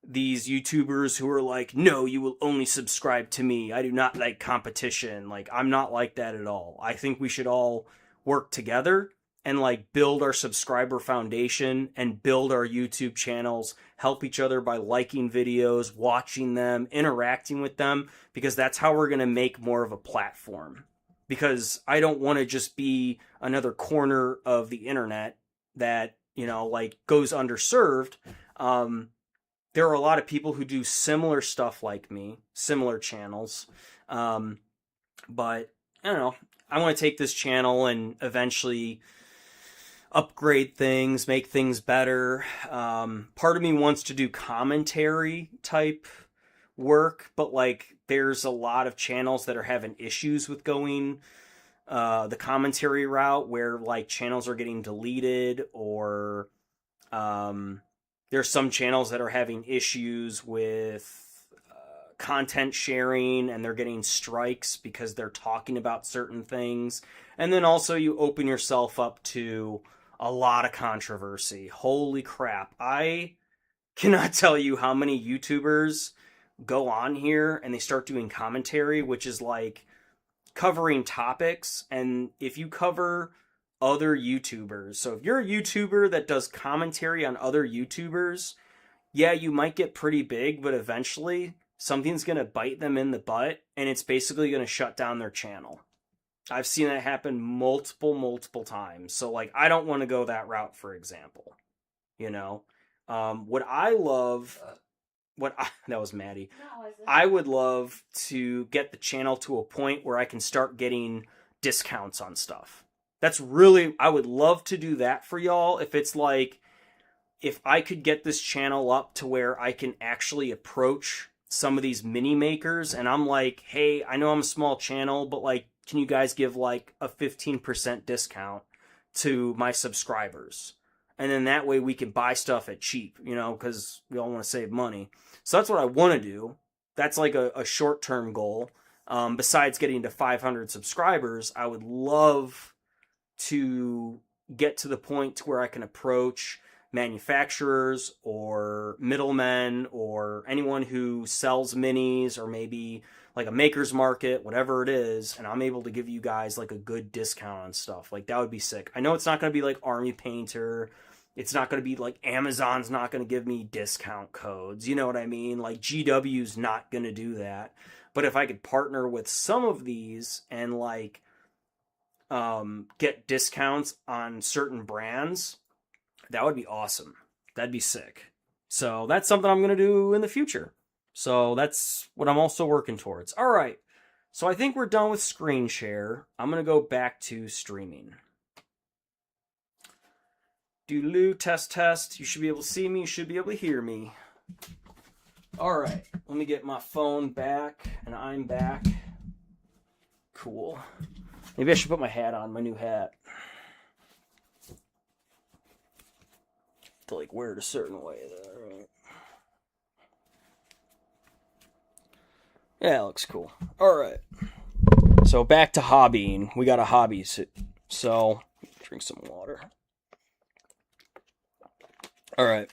these YouTubers who are like, no, you will only subscribe to me. I do not like competition. I'm not like that at all. I think we should all work together and build our subscriber foundation and build our YouTube channels, help each other by liking videos, watching them, interacting with them, because that's how we're going to make more of a platform. Because I don't want to just be another corner of the internet that, goes underserved. There are a lot of people who do similar stuff like me, similar channels. But I don't know. I want to take this channel and eventually upgrade things, make things better. Part of me wants to do commentary type work, but there's a lot of channels that are having issues with going the commentary route where like channels are getting deleted, or there's some channels that are having issues with content sharing and they're getting strikes because they're talking about certain things. And then also you open yourself up to a lot of controversy. Holy crap. I cannot tell you how many YouTubers go on here and they start doing commentary, which is like covering topics. And if you cover other YouTubers, so if you're a YouTuber that does commentary on other YouTubers, yeah, you might get pretty big, but eventually something's going to bite them in the butt and it's basically going to shut down their channel. I've seen that happen multiple times. So like, I don't want to go that route, for example. You know, what I love, that was Maddie. No, is it? I would love to get the channel to a point where I can start getting discounts on stuff. That's really, I would love to do that for y'all. If it's like, if I could get this channel up to where I can actually approach some of these mini makers and I'm like, hey, I know I'm a small channel, but like, can you guys give like a 15% discount to my subscribers? And then that way we can buy stuff at cheap, you know, because we all want to save money. So that's what I want to do. That's like a short-term goal. Besides getting to 500 subscribers, I would love to get to the point where I can approach manufacturers or middlemen or anyone who sells minis, or maybe like a maker's market, whatever it is, and I'm able to give you guys like a good discount on stuff. Like that would be sick. I know it's not going to be like Army Painter. It's not going to be like Amazon's not going to give me discount codes. You know what I mean? Like GW's not going to do that. But if I could partner with some of these and like get discounts on certain brands, that would be awesome. That'd be sick. So that's something I'm going to do in the future. So that's what I'm also working towards. All right. So I think we're done with screen share. I'm going to go back to streaming. Doodaloo, test. You should be able to see me. You should be able to hear me. All right. Let me get my phone back, and I'm back. Cool. Maybe I should put my hat on, my new hat. To like wear it a certain way, though, right? Yeah, it looks cool. All right. So back to hobbying. We got a hobby. So drink some water. All right.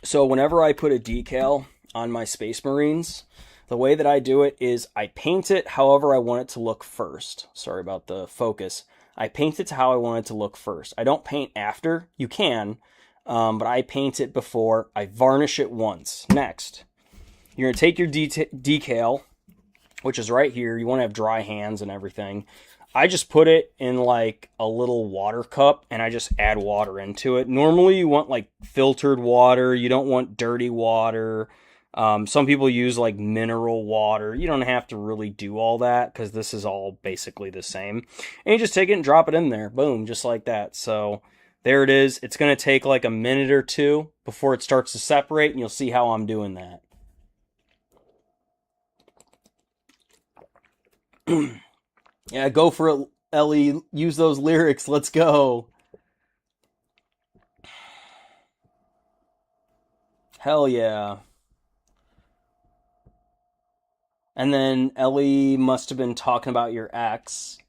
So whenever I put a decal on my Space Marines, the way that I do it is I paint it however I want it to look first. Sorry about the focus. I paint it to how I want it to look first. I don't paint after. You can, but I paint it before. I varnish it once. Next, you're going to take your decal, which is right here. You want to have dry hands and everything. I just put it in like a little water cup and I just add water into it. Normally you want like filtered water. You don't want dirty water. Some people use like mineral water. You don't have to really do all that because this is all basically the same. And you just take it and drop it in there. Boom, just like that. So there it is. It's going to take like a minute or two before it starts to separate, and you'll see how I'm doing that. Yeah, go for it, Ellie. Use those lyrics. Let's go. Hell yeah. And then Ellie must have been talking about your ex.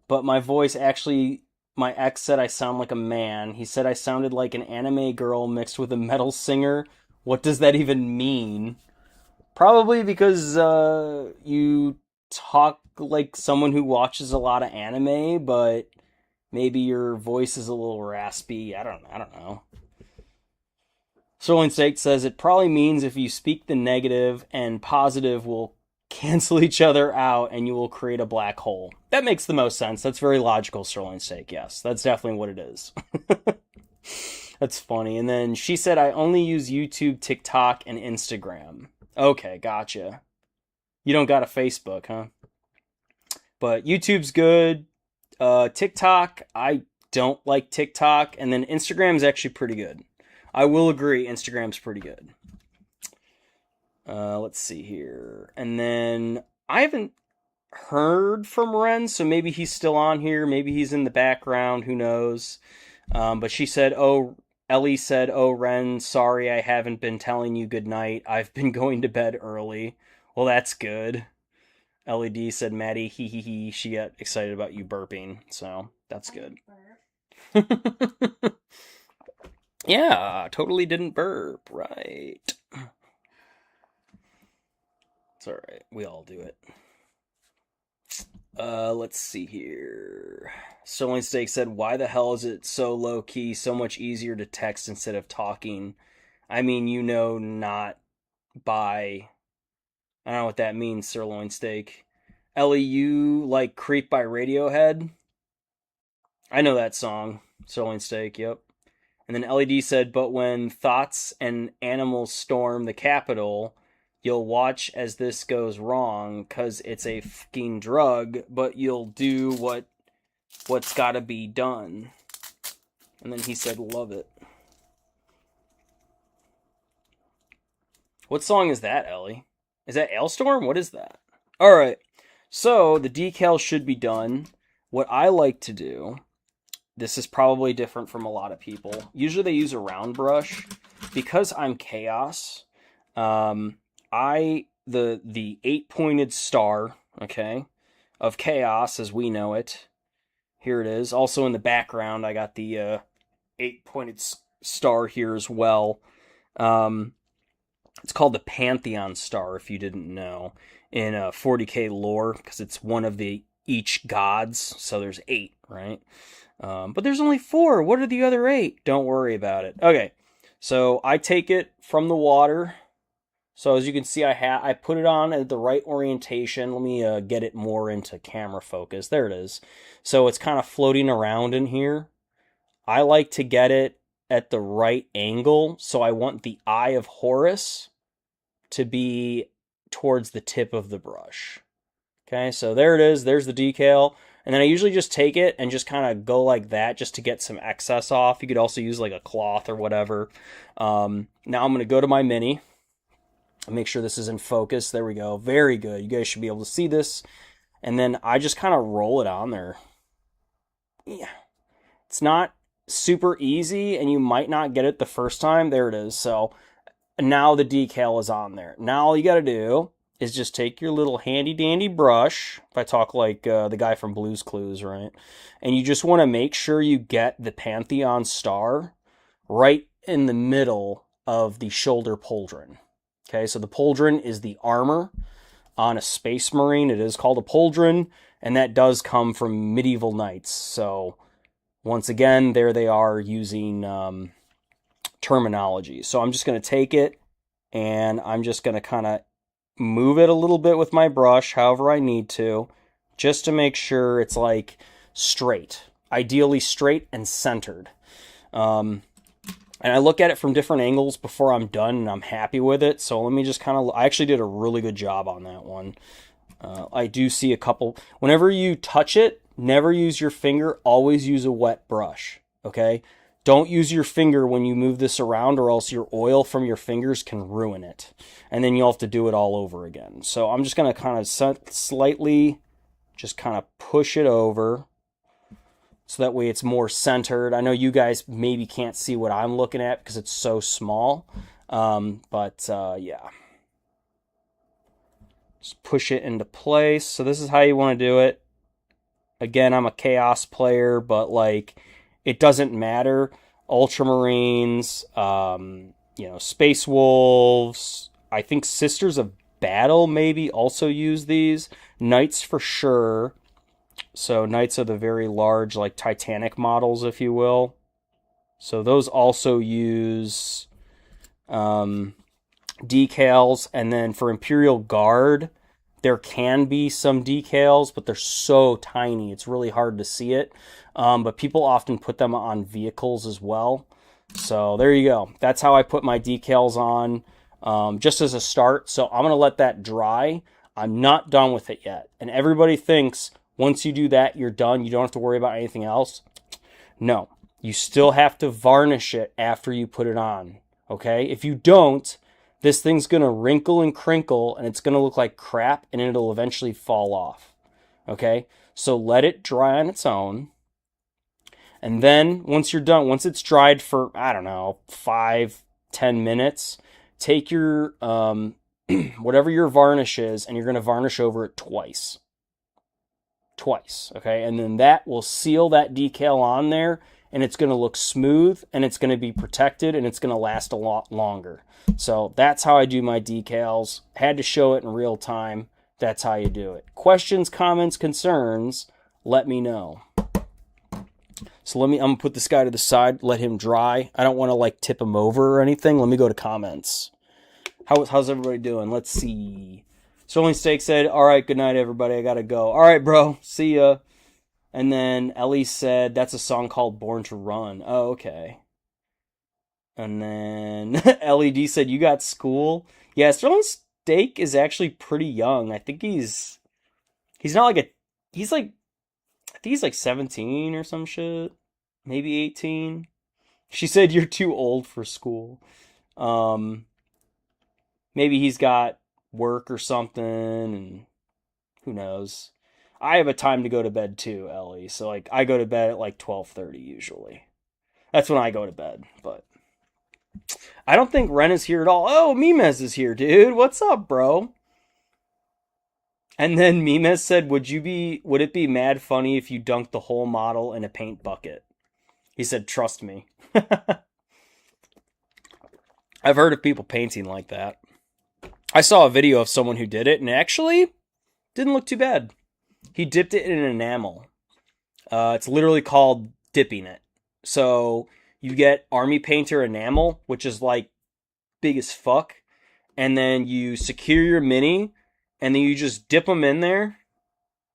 But my voice actually, my ex said I sound like a man. He said I sounded like an anime girl mixed with a metal singer. What does that even mean? Probably because you talk like someone who watches a lot of anime, but maybe your voice is a little raspy. I don't know. Sterling Sake says it probably means if you speak the negative and positive will cancel each other out and you will create a black hole. That makes the most sense. That's very logical, Sterling Sake. Yes, that's definitely what it is. That's funny. And then she said, I only use YouTube, TikTok, and Instagram. Okay, gotcha. You don't got a Facebook, huh? But YouTube's good. TikTok, I don't like TikTok. And then Instagram's actually pretty good. I will agree, Instagram's pretty good. Let's see here. And then I haven't heard from Ren, so maybe he's still on here. Maybe he's in the background. Who knows? But she said, "Oh, Ellie said, oh Ren, sorry I haven't been telling you good night. I've been going to bed early." Well, that's good. LED said, "Maddie, hee hee hee. She got excited about you burping, so that's good." Yeah, totally didn't burp, right? It's alright, we all do it. Let's see here. Sterling Steak said, "Why the hell is it so low key, so much easier to text instead of talking? I mean, not by..." I don't know what that means, Sirloin Steak. Ellie, you like Creep by Radiohead? I know that song. Sirloin Steak, yep. And then LED said, "But when thoughts and animals storm the Capitol, you'll watch as this goes wrong, 'cause it's a fucking drug, but you'll do what's gotta be done." And then he said, "Love it." What song is that, Ellie? Is that Ailstorm? What is that? Alright, so the decal should be done. What I like to do, this is probably different from a lot of people. Usually they use a round brush. Because I'm Chaos, the 8-pointed star, okay, of Chaos as we know it. Here it is. Also in the background, I got the 8-pointed star here as well. It's called the Pantheon Star, if you didn't know, in 40k lore, because it's one of the each gods, so there's 8, right? But there's only 4. What are the other 8? Don't worry about it. Okay, so I take it from the water. So as you can see, I put it on at the right orientation. Let me get it more into camera focus. There it is. So it's kind of floating around in here. I like to get it at the right angle, so I want the Eye of Horus to be towards the tip of the brush. Okay, so there it is. There's the decal. And then I usually just take it and just kind of go like that just to get some excess off. You could also use like a cloth or whatever. Now I'm going to go to my mini. Make sure this is in focus. There we go. Very good. You guys should be able to see this. And then I just kind of roll it on there. Yeah. It's not super easy and you might not get it the first time. There it is. So now the decal is on there. Now all you got to do is just take your little handy dandy brush, if I talk like the guy from Blue's Clues, right? And you just want to make sure you get the Pantheon Star right in the middle of the shoulder pauldron. Okay, so the pauldron is the armor on a Space Marine. It is called a pauldron, and that does come from medieval knights. So once again, there they are using terminology. So I'm just going to take it, and I'm just going to kind of move it a little bit with my brush, however I need to, just to make sure it's like straight, ideally straight and centered. And I look at it from different angles before I'm done, and I'm happy with it. So let me just kind of, I actually did a really good job on that one. I do see a couple, whenever you touch it, never use your finger, always use a wet brush, okay? Don't use your finger when you move this around, or else your oil from your fingers can ruin it. And then you'll have to do it all over again. So I'm just going to kind of slightly just kind of push it over, so that way it's more centered. I know you guys maybe can't see what I'm looking at because it's so small. Yeah. Just push it into place. So this is how you want to do it. Again, I'm a Chaos player, but like, it doesn't matter. Ultramarines, Space Wolves. I think Sisters of Battle maybe also use these. Knights for sure. So Knights are the very large, like Titanic models, if you will. So those also use decals. And then for Imperial Guard, there can be some decals, but they're so tiny, it's really hard to see it. But people often put them on vehicles as well. So there you go. That's how I put my decals on, just as a start. So I'm going to let that dry. I'm not done with it yet. And everybody thinks once you do that, you're done. You don't have to worry about anything else. No, you still have to varnish it after you put it on. Okay? If you don't, this thing's going to wrinkle and crinkle, and it's going to look like crap, and it'll eventually fall off. Okay? So let it dry on its own. And then once you're done, once it's dried for, I don't know, 5-10 minutes, take your whatever your varnish is, and you're going to varnish over it twice. Twice, okay? And then that will seal that decal on there, and it's going to look smooth, and it's going to be protected, and it's going to last a lot longer. So that's how I do my decals. Had to show it in real time. That's how you do it. Questions, comments, concerns, let me know. So I'm going to put this guy to the side, let him dry. I don't want to like tip him over or anything. Let me go to comments. How's everybody doing? Let's see. Sterling Steak said, all right, good night, everybody. I got to go. All right, bro. See ya. And then Ellie said, that's a song called Born to Run. Oh, okay. And then LED said, you got school? Yeah, Sterling Steak is actually pretty young. I think he's not like he's like, I think he's like 17 or some shit. Maybe 18. She said, you're too old for school. Maybe he's got work or something, and who knows. I have a time to go to bed too, Ellie. So like I go to bed at like 12:30 usually. That's when I go to bed, but I don't think Ren is here at all. Oh, Mimes is here, dude. What's up, bro? And then Mimes said, would it be mad funny if you dunked the whole model in a paint bucket? He said, trust me. I've heard of people painting like that. I saw a video of someone who did it, and it actually didn't look too bad. He dipped it in an enamel. It's literally called dipping it. So you get Army Painter enamel, which is like big as fuck, and then you secure your mini, and then you just dip them in there.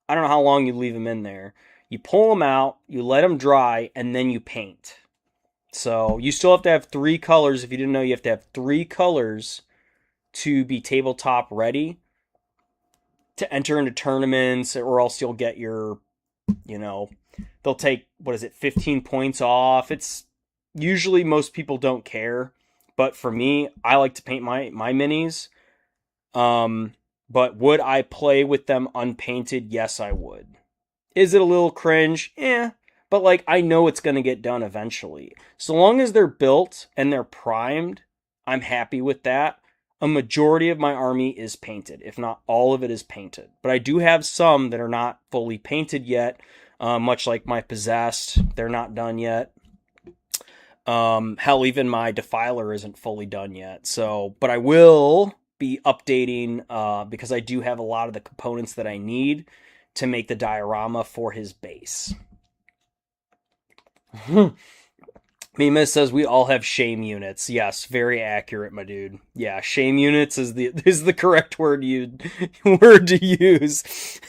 I don't know how long you leave them in there. You pull them out, you let them dry, and then you paint. So you still have to have 3 colors. If you didn't know, you have to have 3 colors to be tabletop ready to enter into tournaments, or else you'll get your, they'll take, 15 points off. It's usually most people don't care, but for me, I like to paint my minis. But would I play with them unpainted? Yes, I would. Is it a little cringe? Yeah. But like, I know it's going to get done eventually. So long as they're built and they're primed, I'm happy with that. A majority of my army is painted, if not all of it is painted. But I do have some that are not fully painted yet, much like my Possessed. They're not done yet. Hell, even my Defiler isn't fully done yet. So, but I will be updating because I do have a lot of the components that I need to make the diorama for his base. Mima says we all have shame units. Yes, very accurate, my dude. Yeah, shame units is the correct word to use.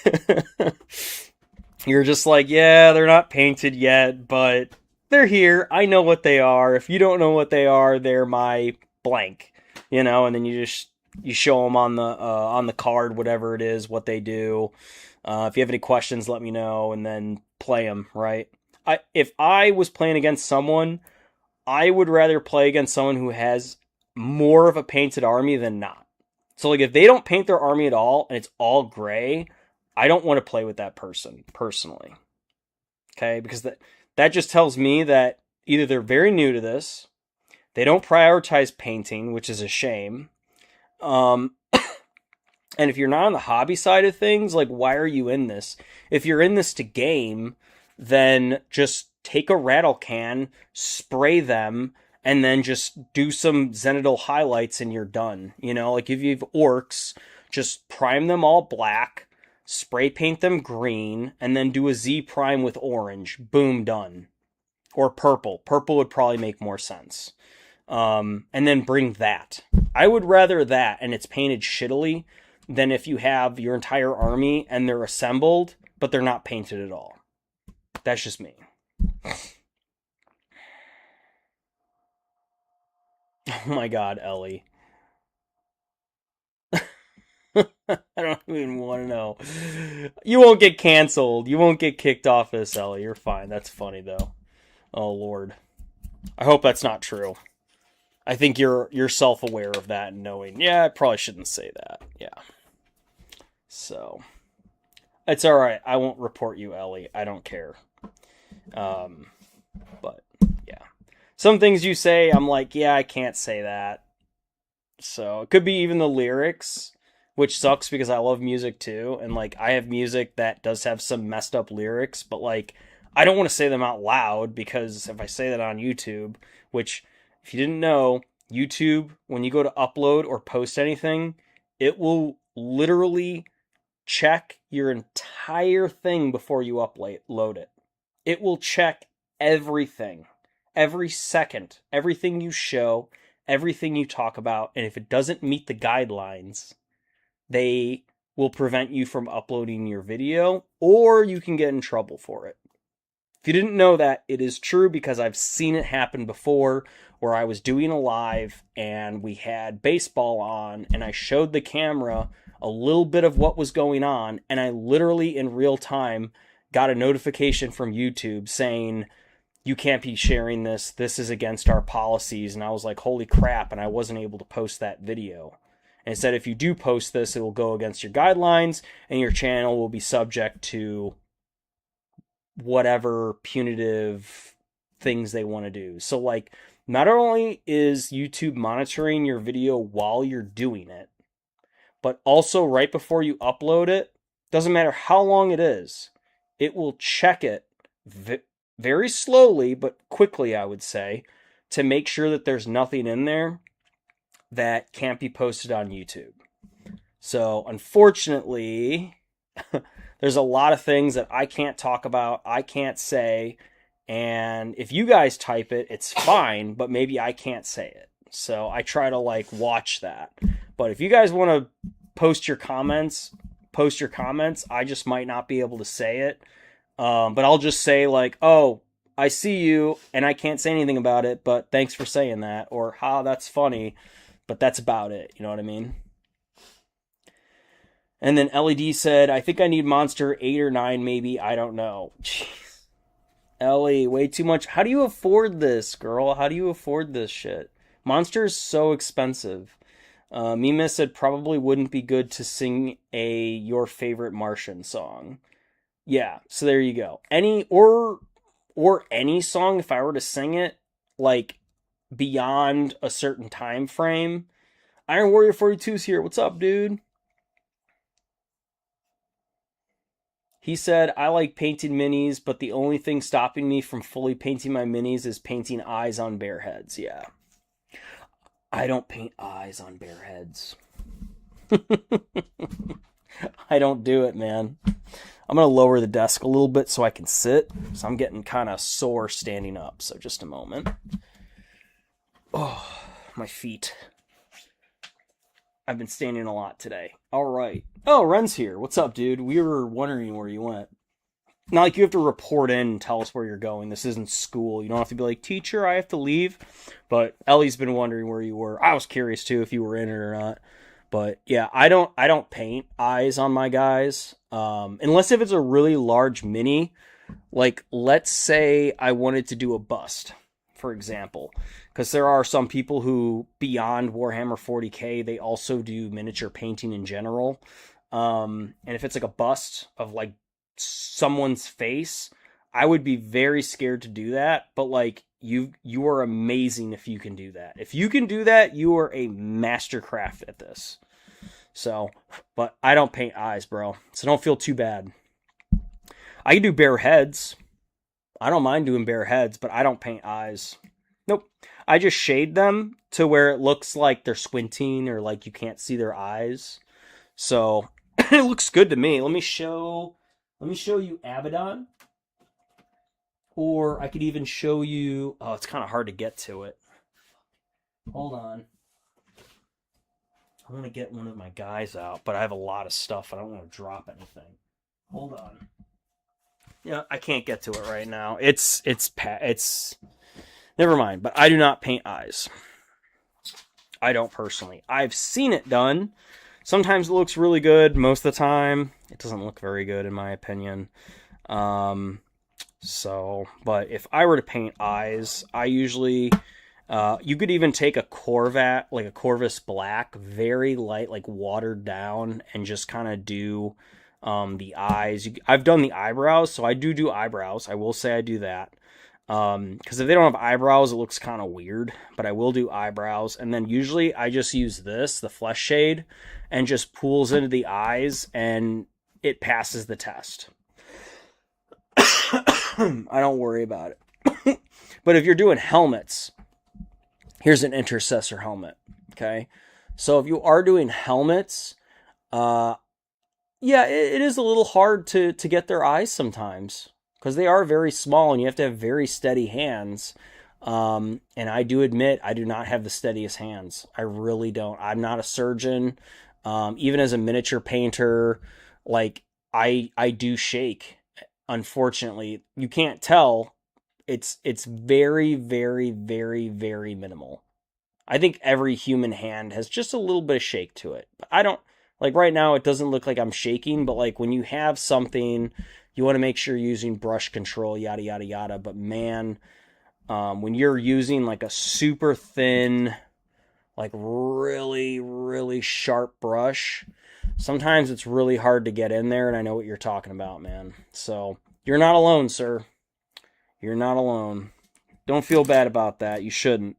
You're just like, yeah, they're not painted yet, but they're here. I know what they are. If you don't know what they are, they're my blank, and then you show them on the card, whatever it is, what they do. If you have any questions, let me know, and then play them, right? If I was playing against someone, I would rather play against someone who has more of a painted army than not. So like if they don't paint their army at all and it's all gray, I don't want to play with that person personally. Okay? Because that just tells me that either they're very new to this, they don't prioritize painting, which is a shame. And if you're not on the hobby side of things, like why are you in this? If you're in this to game, then just take a rattle can, spray them, and then just do some Zenithal highlights and you're done. Like if you have orcs, just prime them all black, spray paint them green, and then do a Z prime with orange. Boom, done. Or purple. Purple would probably make more sense. And then bring that. I would rather that, and it's painted shittily, than if you have your entire army and they're assembled, but they're not painted at all. That's just me. Oh my god, Ellie. I don't even want to know. You won't get canceled. You won't get kicked off this, Ellie. You're fine. That's funny, though. Oh, Lord. I hope that's not true. I think you're self-aware of that and knowing, yeah, I probably shouldn't say that. Yeah. So, It's all right. I won't report you, Ellie. I don't care. But yeah, some things you say, I'm like, yeah, I can't say that. So it could be even the lyrics, which sucks because I love music too, and like I have music that does have some messed up lyrics, but like I don't want to say them out loud because if I say that on YouTube, which if you didn't know, YouTube, when you go to upload or post anything, it will literally check your entire thing before you upload it. It will check everything, every second, everything you show, everything you talk about, and if it doesn't meet the guidelines, they will prevent you from uploading your video, or you can get in trouble for it. If you didn't know that, it is true because I've seen it happen before where I was doing a live and we had baseball on and I showed the camera a little bit of what was going on and I literally in real time got a notification from YouTube saying, you can't be sharing this. This is against our policies. And I was like, holy crap. And I wasn't able to post that video. And it said, if you do post this, it will go against your guidelines and your channel will be subject to whatever punitive things they want to do. So like, not only is YouTube monitoring your video while you're doing it, but also right before you upload it, doesn't matter how long it is, it will check it very slowly, but quickly, I would say, to make sure that there's nothing in there that can't be posted on YouTube. So, unfortunately, there's a lot of things that I can't talk about, I can't say, and if you guys type it, it's fine, but maybe I can't say it. So, I try to, like, watch that. But if you guys want to post your comments, I just might not be able to say it. But I'll just say like, oh, I see you and I can't say anything about it, but thanks for saying that. Or, ha, that's funny, but that's about it. You know what I mean? And then LED said, I think I need Monster 8 or 9 maybe. I don't know. Jeez. Ellie, way too much. How do you afford this, girl? How do you afford this shit? Monster is so expensive. Mima said probably wouldn't be good to sing your favorite Martian song. Yeah, so there you go. Any song, if I were to sing it, like beyond a certain time frame. Iron Warrior 42's here. What's up, dude? He said, I like painting minis, but the only thing stopping me from fully painting my minis is painting eyes on bear heads. Yeah. I don't paint eyes on bear heads. I don't do it, man. I'm going to lower the desk a little bit so I can sit. So I'm getting kind of sore standing up. So just a moment. Oh, my feet. I've been standing a lot today. All right. Oh, Ren's here. What's up, dude? We were wondering where you went. Not like you have to report in and tell us where you're going. This isn't school. You don't have to be like, teacher, I have to leave. But Ellie's been wondering where you were. I was curious too if you were in it or not. But yeah, I don't paint eyes on my guys. Unless if it's a really large mini. Like, let's say I wanted to do a bust, for example. Because there are some people who, beyond Warhammer 40k, they also do miniature painting in general. And if it's like a bust of like someone's face, I would be very scared to do that. But like, you are amazing if you can do that. If you can do that, you are a mastercraft at this. So, but I don't paint eyes, bro. So don't feel too bad. I can do bare heads. I don't mind doing bare heads, but I don't paint eyes. Nope. I just shade them to where it looks like they're squinting or like you can't see their eyes. So it looks good to me. Let me show you Abaddon. Or I could even show you... Oh, it's kind of hard to get to it. Hold on. I want to get one of my guys out, but I have a lot of stuff. I don't want to drop anything. Hold on. Yeah, I can't get to it right now. It's never mind, but I do not paint eyes. I don't personally. I've seen it done. Sometimes it looks really good. Most of the time, it doesn't look very good in my opinion. So, but if I were to paint eyes, I usually, you could even take a Corvat, like a Corvus Black, very light, like watered down, and just kind of do the eyes. I've done the eyebrows, so I do eyebrows. I will say I do that. Because if they don't have eyebrows, it looks kind of weird. But I will do eyebrows, and then usually I just use this, the flesh shade, and just pools into the eyes, and it passes the test. I don't worry about it. But if you're doing helmets, here's an intercessor helmet. Okay, so if you are doing helmets, yeah, it is a little hard to get their eyes sometimes because they are very small and you have to have very steady hands. And I do admit I do not have the steadiest hands. I really don't. I'm not a surgeon. Even as a miniature painter, like I do shake. Unfortunately, you can't tell. It's very, very, very, very minimal. I think every human hand has just a little bit of shake to it. I don't like right now it doesn't look like I'm shaking, but like when you have something, you want to make sure you're using brush control, yada yada yada. But man, when you're using like a super thin, like really, really sharp brush, sometimes it's really hard to get in there, and I know what you're talking about, man. So you're not alone, sir. You're not alone. Don't feel bad about that. You shouldn't.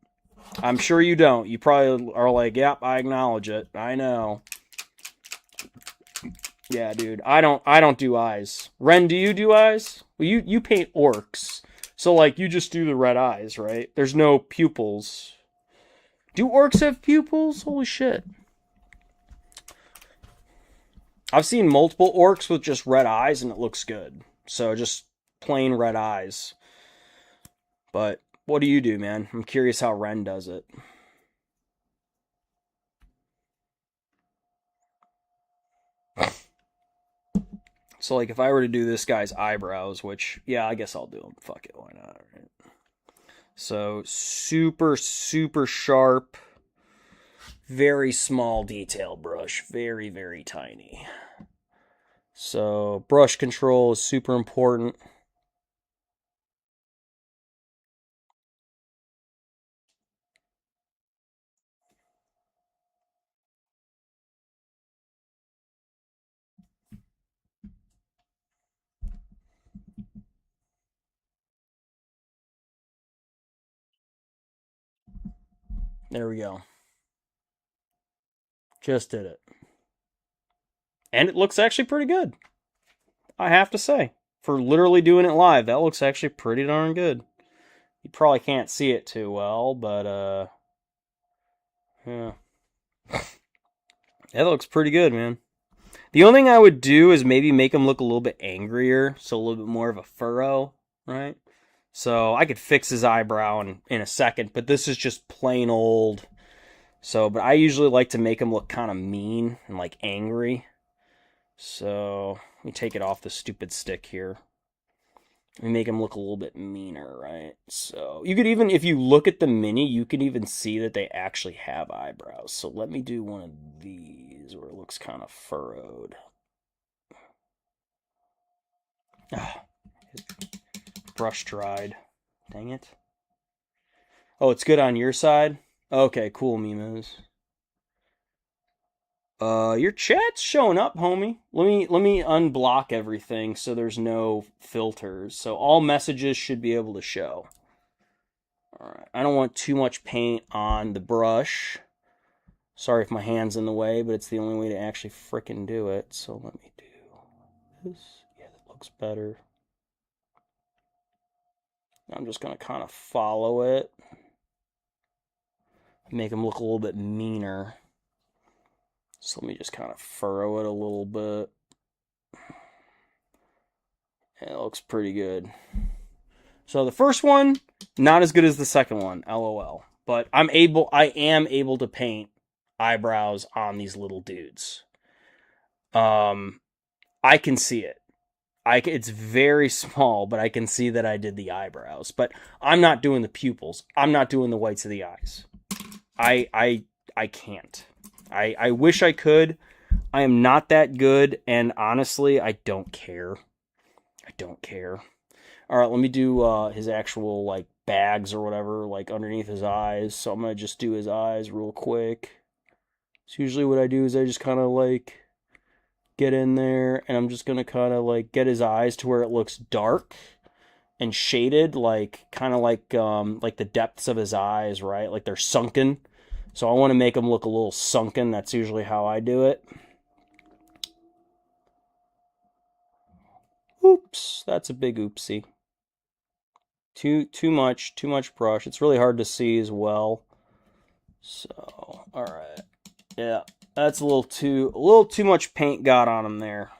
I'm sure you don't. You probably are like, yep, I acknowledge it. I know. Yeah, dude. I don't do eyes. Ren, do you do eyes? Well, you paint orcs. So like you just do the red eyes, right? There's no pupils. Do orcs have pupils? Holy shit. I've seen multiple orcs with just red eyes and it looks good. So just plain red eyes. But what do you do, man? I'm curious how Ren does it. So, like, if I were to do this guy's eyebrows, which, yeah, I guess I'll do them. Fuck it, why not? Right? So, super, super sharp, very small detail brush. Very, very tiny. So, brush control is super important. There we go. Just did it. And it looks actually pretty good. I have to say. For literally doing it live, that looks actually pretty darn good. You probably can't see it too well, but, yeah. That looks pretty good, man. The only thing I would do is maybe make him look a little bit angrier, so a little bit more of a furrow, right? So I could fix his eyebrow in a second, but this is just plain old. So, but I usually like to make him look kind of mean and like angry. So let me take it off the stupid stick here. Let me make him look a little bit meaner, right? So you could even, if you look at the mini, you can even see that they actually have eyebrows. So let me do one of these where it looks kind of furrowed. Ah, brush dried. Dang it. Oh, it's good on your side? Okay, cool, Mimos. Your chat's showing up, homie. Let me unblock everything so there's no filters. So all messages should be able to show. Alright, I don't want too much paint on the brush. Sorry if my hand's in the way, but it's the only way to actually frickin' do it. So let me do this. Yeah, that looks better. I'm just gonna kind of follow it. Make him look a little bit meaner. So let me just kind of furrow it a little bit. And it looks pretty good. So the first one, not as good as the second one, LOL. But I am able to paint eyebrows on these little dudes. I can see it. It's very small, but I can see that I did the eyebrows. But I'm not doing the pupils. I'm not doing the whites of the eyes. I can't. I wish I could. I am not that good, and honestly, I don't care. I don't care. All right, let me do his actual like bags or whatever, like underneath his eyes. So I'm gonna just do his eyes real quick. So usually what I do is I just kind of like get in there, and I'm just going to kind of like get his eyes to where it looks dark and shaded, like kind of like the depths of his eyes, right? Like they're sunken. So I want to make them look a little sunken. That's usually how I do it. Oops, that's a big oopsie. Too much brush. It's really hard to see as well. So, all right. Yeah, that's a little too much paint got on him there.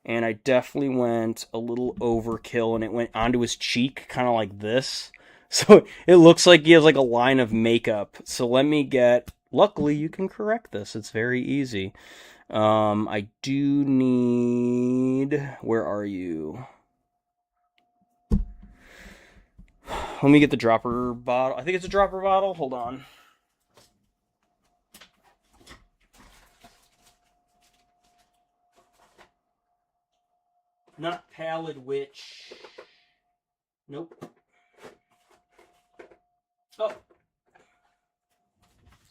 And I definitely went a little overkill, and it went onto his cheek, kind of like this. So it looks like he has like a line of makeup. So let me get, luckily you can correct this. It's very easy. I do need, where are you? Let me get the dropper bottle. I think it's a dropper bottle. Hold on. Not Pallid Witch. Nope. Oh.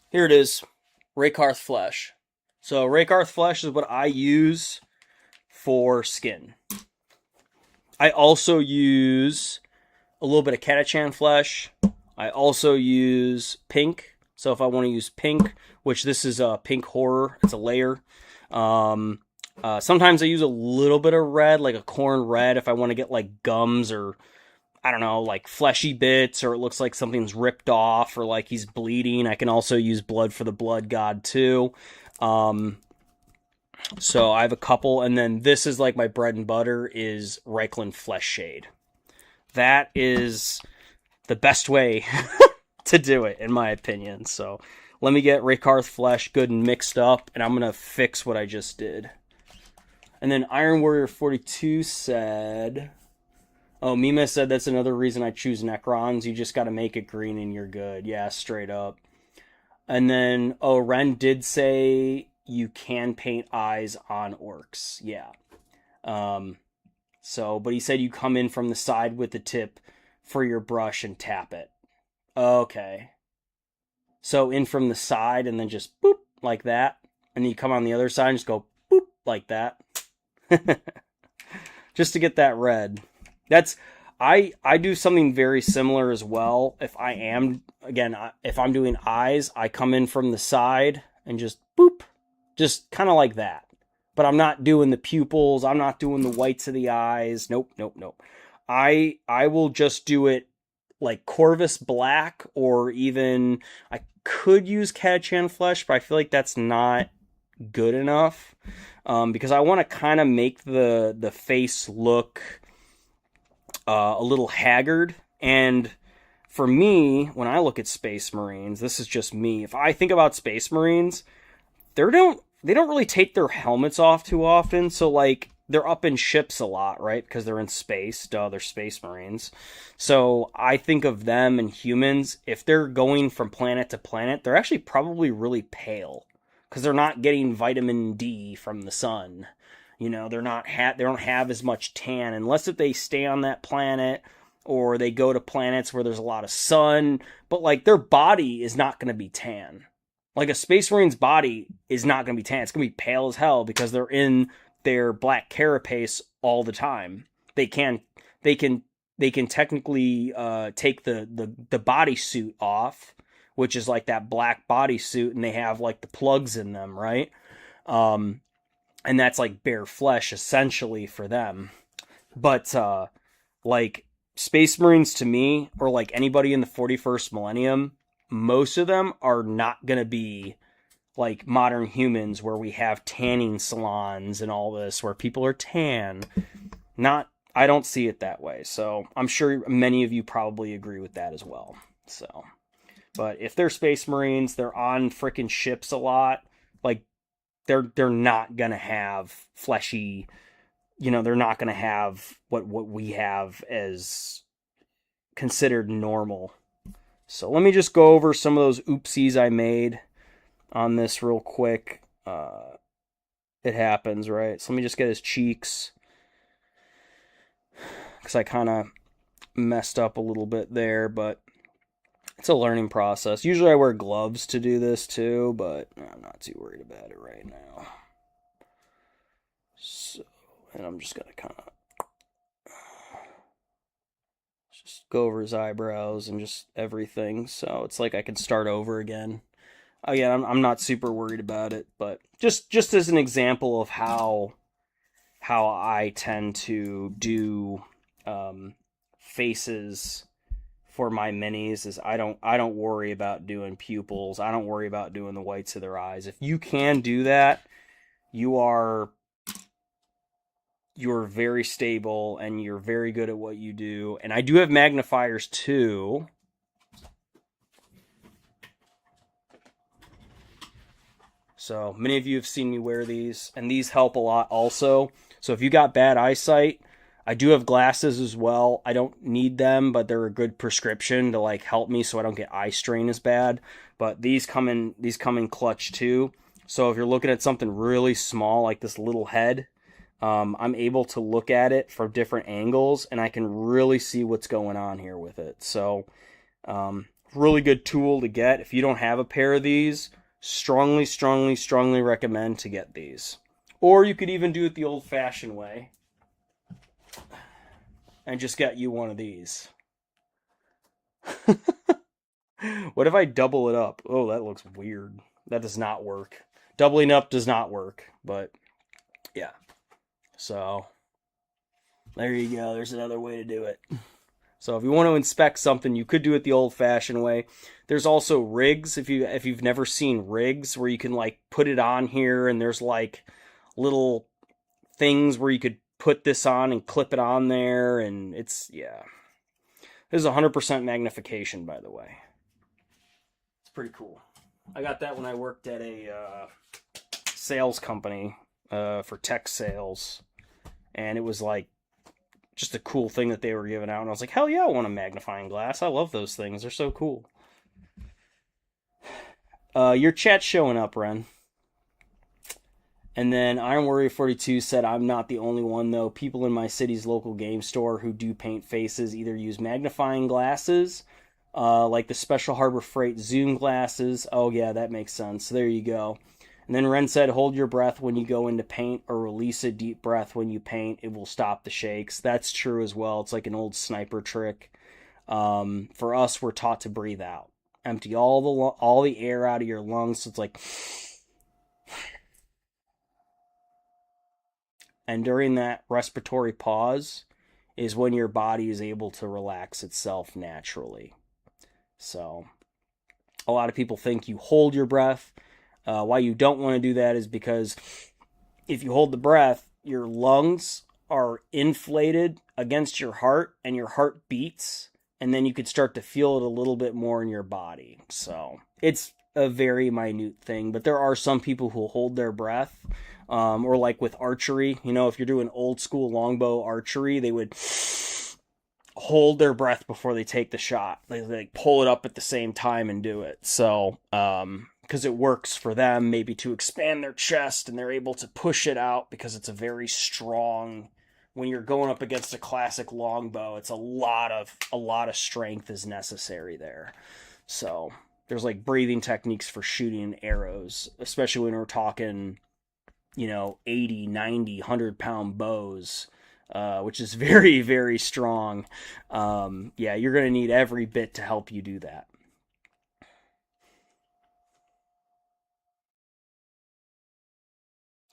Here it is. Rakarth Flesh. So Rakarth Flesh is what I use for skin. I also use a little bit of Catachan Flesh. I also use pink. So if I want to use pink, which this is a pink horror, it's a layer. Sometimes I use a little bit of red, like a corn red, if I want to get like gums or, I don't know, like fleshy bits, or it looks like something's ripped off, or like he's bleeding. I can also use blood for the blood god too. So I have a couple, and then this is like my bread and butter is Reikland Flesh Shade. That is the best way to do it, in my opinion. So let me get Rakarth Flesh good and mixed up, and I'm going to fix what I just did. And then Iron Warrior 42 said, oh, Mima said that's another reason I choose Necrons. You just got to make it green and you're good. Yeah, straight up. And then, oh, Ren did say you can paint eyes on orcs. Yeah. So, but he said you come in from the side with the tip for your brush and tap it. Okay. So in from the side and then just boop like that. And then you come on the other side and just go boop like that. Just to get that red. That's, I do something very similar as well. If I'm doing eyes, I come in from the side and just boop. Just kind of like that. But I'm not doing the pupils. I'm not doing the whites of the eyes. Nope. I will just do it like Corvus Black, or even I could use Catachan Flesh, but I feel like that's not good enough. Because I want to kind of make the face look a little haggard. And for me, when I look at Space Marines, this is just me. If I think about Space Marines, they don't really take their helmets off too often. So like they're up in ships a lot, right? Because they're in space. Duh, they're Space Marines. So I think of them and humans. If they're going from planet to planet, they're actually probably really pale because they're not getting vitamin D from the sun. You know, they don't have as much tan unless if they stay on that planet or they go to planets where there's a lot of sun. But like their body is not going to be tan. Like a Space Marine's body is not going to be tan. It's going to be pale as hell because they're in their black carapace all the time. They can technically take the bodysuit off, which is like that black bodysuit, and they have like the plugs in them, right? And that's like bare flesh essentially for them. But like Space Marines to me, or like anybody in the 41st millennium, most of them are not going to be like modern humans where we have tanning salons and all this where people are tan. I don't see it that way. So I'm sure many of you probably agree with that as well. So, but if they're Space Marines, they're on freaking ships a lot. Like they're not going to have fleshy, they're not going to have what we have as considered normal. So let me just go over some of those oopsies I made on this real quick. It happens, right? So let me just get his cheeks, because I kind of messed up a little bit there, but it's a learning process. Usually I wear gloves to do this too, but I'm not too worried about it right now. I'm just going to kind of just go over his eyebrows and just everything. So it's like I can start over again. Again, I'm not super worried about it, but just as an example of how I tend to do faces for my minis is I don't worry about doing pupils. I don't worry about doing the whites of their eyes. If you can do that, you're very stable and you're very good at what you do. And I do have magnifiers too. So many of you have seen me wear these, and these help a lot also. So if you got bad eyesight, I do have glasses as well. I don't need them, but they're a good prescription to like help me so I don't get eye strain as bad. But these come in clutch too. So if you're looking at something really small like this little head, I'm able to look at it from different angles, and I can really see what's going on here with it. So really good tool to get. If you don't have a pair of these, strongly recommend to get these. Or you could even do it the old-fashioned way and just get you one of these. What if I double it up? Oh, that looks weird. That does not work. Doubling up does not work, but yeah. So there you go. There's another way to do it. So if you want to inspect something, you could do it the old-fashioned way. There's also rigs. If you've never seen rigs where you can like put it on here, and there's like little things where you could put this on and clip it on there, and it's yeah. This is 100% magnification, by the way. It's pretty cool. I got that when I worked at a sales company for tech sales, and it was like just a cool thing that they were giving out, and I was like, hell yeah, I want a magnifying glass. I love those things. They're so cool. Your chat's showing up, Ren. And then Iron Warrior 42 said, I'm not the only one, though. People in my city's local game store who do paint faces either use magnifying glasses, like the Special Harbor Freight zoom glasses. Oh, yeah, that makes sense. There you go. And then Ren said, hold your breath when you go into paint, or release a deep breath when you paint. It will stop the shakes. That's true as well. It's like an old sniper trick. For us, we're taught to breathe out. Empty all the air out of your lungs. So it's like... And during that respiratory pause is when your body is able to relax itself naturally. So a lot of people think you hold your breath. Why you don't want to do that is because if you hold the breath, your lungs are inflated against your heart, and your heart beats, and then you could start to feel it a little bit more in your body. So it's a very minute thing, but there are some people who hold their breath, or like with archery, you know, if you're doing old school longbow archery, they would hold their breath before they take the shot. They pull it up at the same time and do it. So, because it works for them, maybe to expand their chest, and they're able to push it out because it's a very strong. When you're going up against a classic longbow, it's a lot of strength is necessary there. So there's like breathing techniques for shooting arrows, especially when we're talking, 80, 90, 100-pound bows, which is very, very strong. Yeah, you're going to need every bit to help you do that.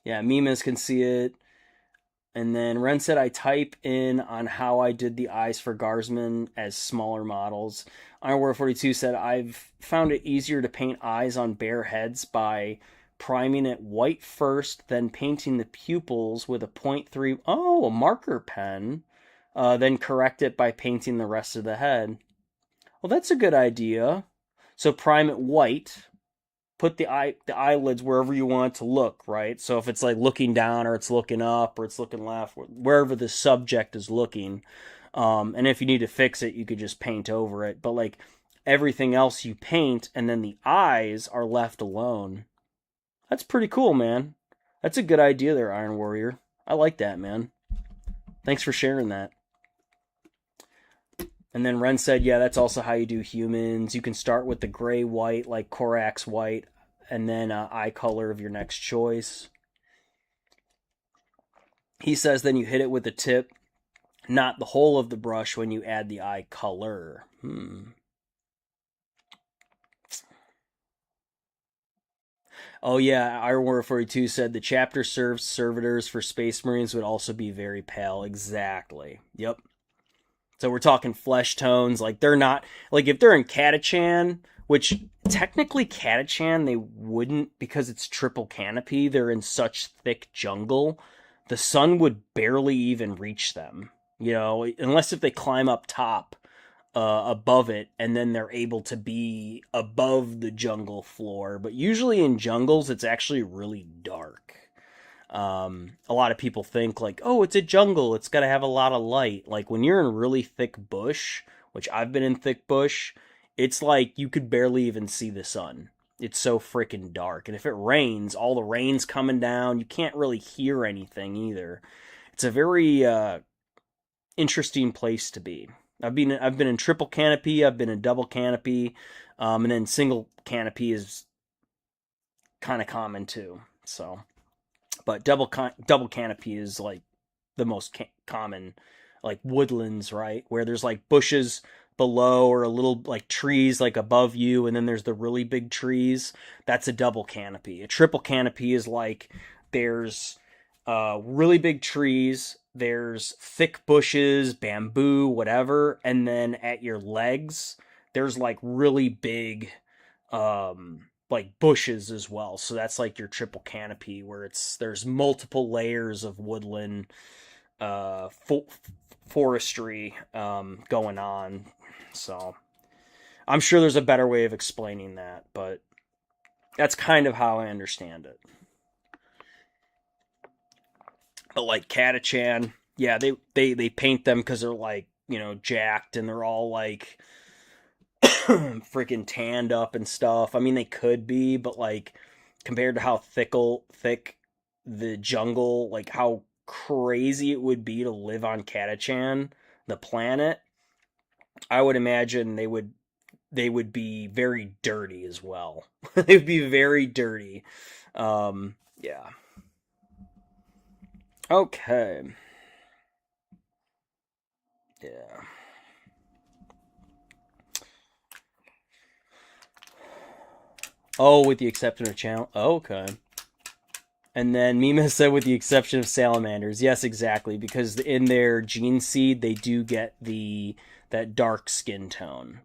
Yeah, Mimas can see it. And then Ren said, I type in on how I did the eyes for Guardsmen as smaller models. Iron Warrior 42 said, I've found it easier to paint eyes on bare heads by priming it white first, then painting the pupils with a 0.3, a marker pen, then correct it by painting the rest of the head. Well, that's a good idea. So prime it white, put the eyelids wherever you want it to look, right? So if it's like looking down, or it's looking up, or it's looking left, wherever the subject is looking. And if you need to fix it, you could just paint over it. But like everything else you paint, and then the eyes are left alone. That's pretty cool, man. That's a good idea there, Iron Warrior. I like that, man. Thanks for sharing that. And then Ren said, yeah, that's also how you do humans. You can start with the gray-white, like Korax white, and then eye color of your next choice. He says then you hit it with the tip, not the whole of the brush when you add the eye color. Oh yeah, Iron Warrior 42 said the chapter served servitors for Space Marines would also be very pale. Exactly. Yep. So we're talking flesh tones. Like they're not like if they're in Catachan, which technically Catachan they wouldn't because it's triple canopy. They're in such thick jungle, the sun would barely even reach them. You know, unless if they climb up top above it, and then they're able to be above the jungle floor. But usually in jungles, it's actually really dark. A lot of people think like, oh, it's a jungle, it's got to have a lot of light. Like when you're in really thick bush, which I've been in thick bush, it's like you could barely even see the sun. It's so freaking dark. And if it rains, all the rain's coming down. You can't really hear anything either. It's a very interesting place to be. I've been in triple canopy, I've been in double canopy, and then single canopy is kind of common too. So, but double canopy is like the most common, like woodlands, right? Where there's like bushes below or a little like trees like above you, and then there's the really big trees. That's a double canopy. A triple canopy is like there's really big trees, there's thick bushes, bamboo, whatever, and then at your legs there's like really big like bushes as well. So that's like your triple canopy where there's multiple layers of woodland forestry going on. So I'm sure there's a better way of explaining that, but that's kind of how I understand it. But like Catachan, yeah, they paint them because they're like, you know, jacked and they're all like freaking tanned up and stuff. I mean, they could be, but like compared to how thick the jungle, like how crazy it would be to live on Catachan, the planet, I would imagine they would be very dirty as well. They'd be very dirty. Yeah. Okay. Yeah. Oh, with the exception of channel. Oh, okay. And then Mima said, with the exception of salamanders. Yes, exactly, because in their gene seed they do get that dark skin tone.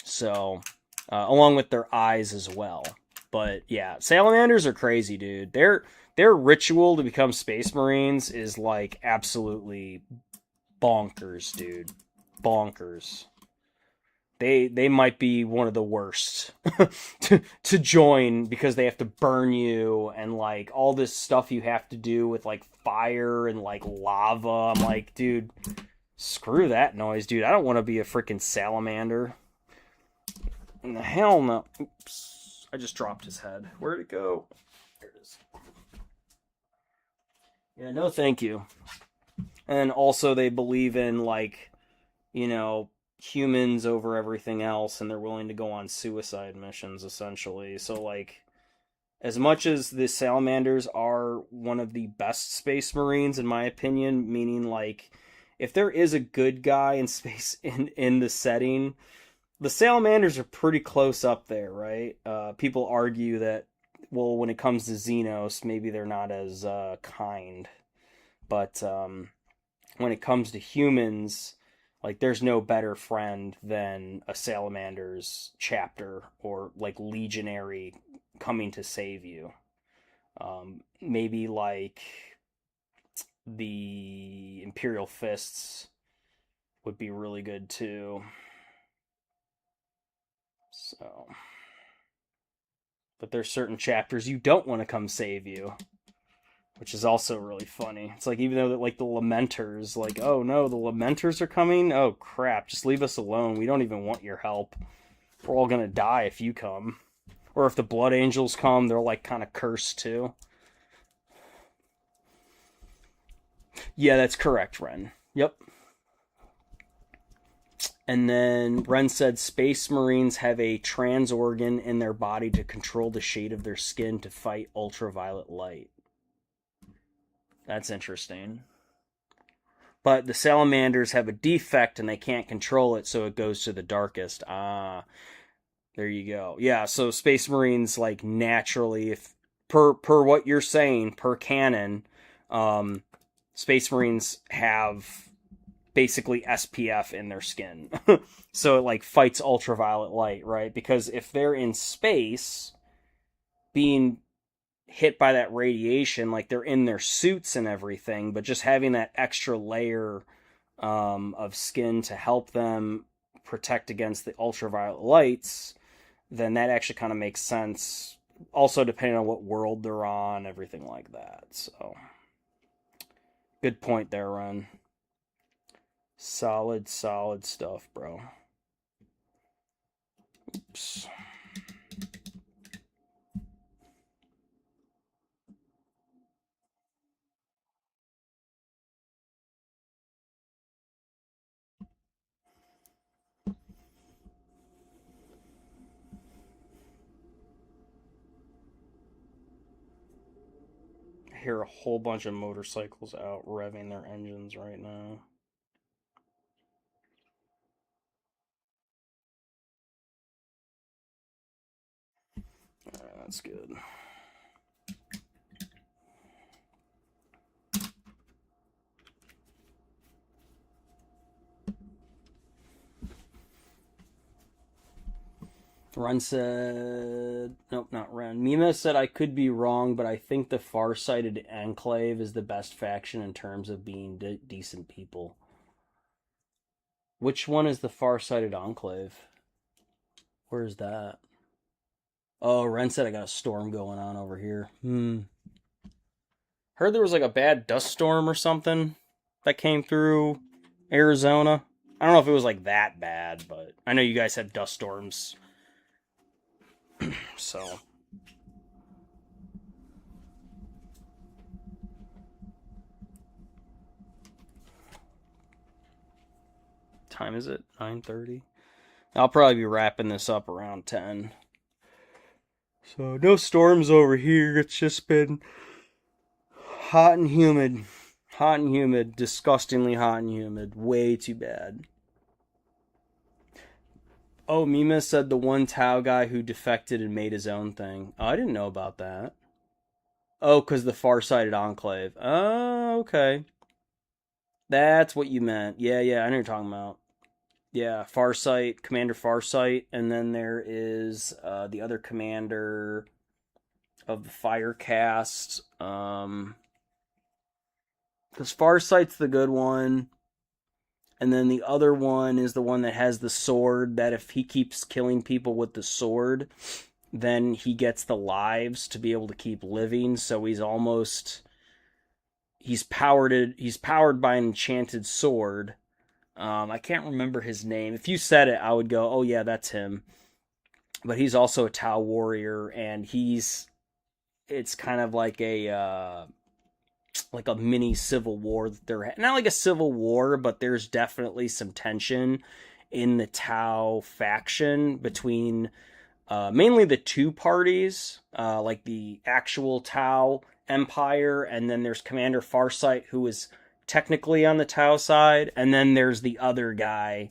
So, along with their eyes as well. But yeah, salamanders are crazy, dude. Their ritual to become space marines is like absolutely bonkers, dude. Bonkers. They might be one of the worst to join because they have to burn you and like all this stuff you have to do with like fire and like lava. I'm like, dude, screw that noise, dude. I don't want to be a freaking salamander. In the hell no. Oops. I just dropped his head. Where'd it go? There it is. Yeah, no thank you. And also they believe in like, you know, humans over everything else, and they're willing to go on suicide missions essentially. So like as much as the salamanders are one of the best space marines in my opinion, meaning like if there is a good guy in space in the setting, the salamanders are pretty close up there, right? People argue that, well, when it comes to Xenos, maybe they're not as kind, but when it comes to humans, like there's no better friend than a salamander's chapter or like legionary coming to save you. Maybe like the Imperial Fists would be really good too. So, but there's certain chapters you don't want to come save you, which is also really funny. It's like even though like the Lamenters, like, oh no, the Lamenters are coming. Oh crap, just leave us alone. We don't even want your help. We're all gonna die if you come. Or if the Blood Angels come, they're like kind of cursed too. Yeah, that's correct, Ren. Yep. And then Ren said Space Marines have a trans organ in their body to control the shade of their skin to fight ultraviolet light. That's interesting. But the salamanders have a defect and they can't control it, so it goes to the darkest. Ah, there you go. Yeah, so Space Marines, like, naturally, if per what you're saying, per canon, um, Space Marines have basically SPF in their skin. So it, like, fights ultraviolet light, right? Because if they're in space, being hit by that radiation, like, they're in their suits and everything, but just having that extra layer of skin to help them protect against the ultraviolet lights, then that actually kind of makes sense. Also, depending on what world they're on, everything like that. So, good point there, Ren. Solid, solid stuff, bro. Oops. I hear a whole bunch of motorcycles out revving their engines right now. That's good. Ren said, nope, not Ren. Mima said, I could be wrong, but I think the Far-Sighted Enclave is the best faction in terms of being decent people. Which one is the Far-Sighted Enclave? Where is that? Oh, Ren said I got a storm going on over here. Heard there was like a bad dust storm or something that came through Arizona. I don't know if it was like that bad, but I know you guys have dust storms. So. Time is it? 9:30? I'll probably be wrapping this up around 10. So, no storms over here. It's just been hot and humid. Hot and humid. Disgustingly hot and humid. Way too bad. Oh, Mima said the one Tau guy who defected and made his own thing. Oh, I didn't know about that. Oh, because the Far-Sighted Enclave. Oh, okay. That's what you meant. Yeah, I know what you're talking about. Yeah, Farsight, Commander Farsight, and then there is the other commander of the Firecast. Because Farsight's the good one, and then the other one is the one that has the sword. That if he keeps killing people with the sword, then he gets the lives to be able to keep living. So he's powered by an enchanted sword. I can't remember his name. If you said it, I would go, oh yeah, that's him. But he's also a Tau warrior, and it's kind of like a mini civil war that they're not like a civil war, but there's definitely some tension in the Tau faction between mainly the two parties, like the actual Tau Empire, and then there's Commander Farsight, who is technically on the Tau side, and then there's the other guy.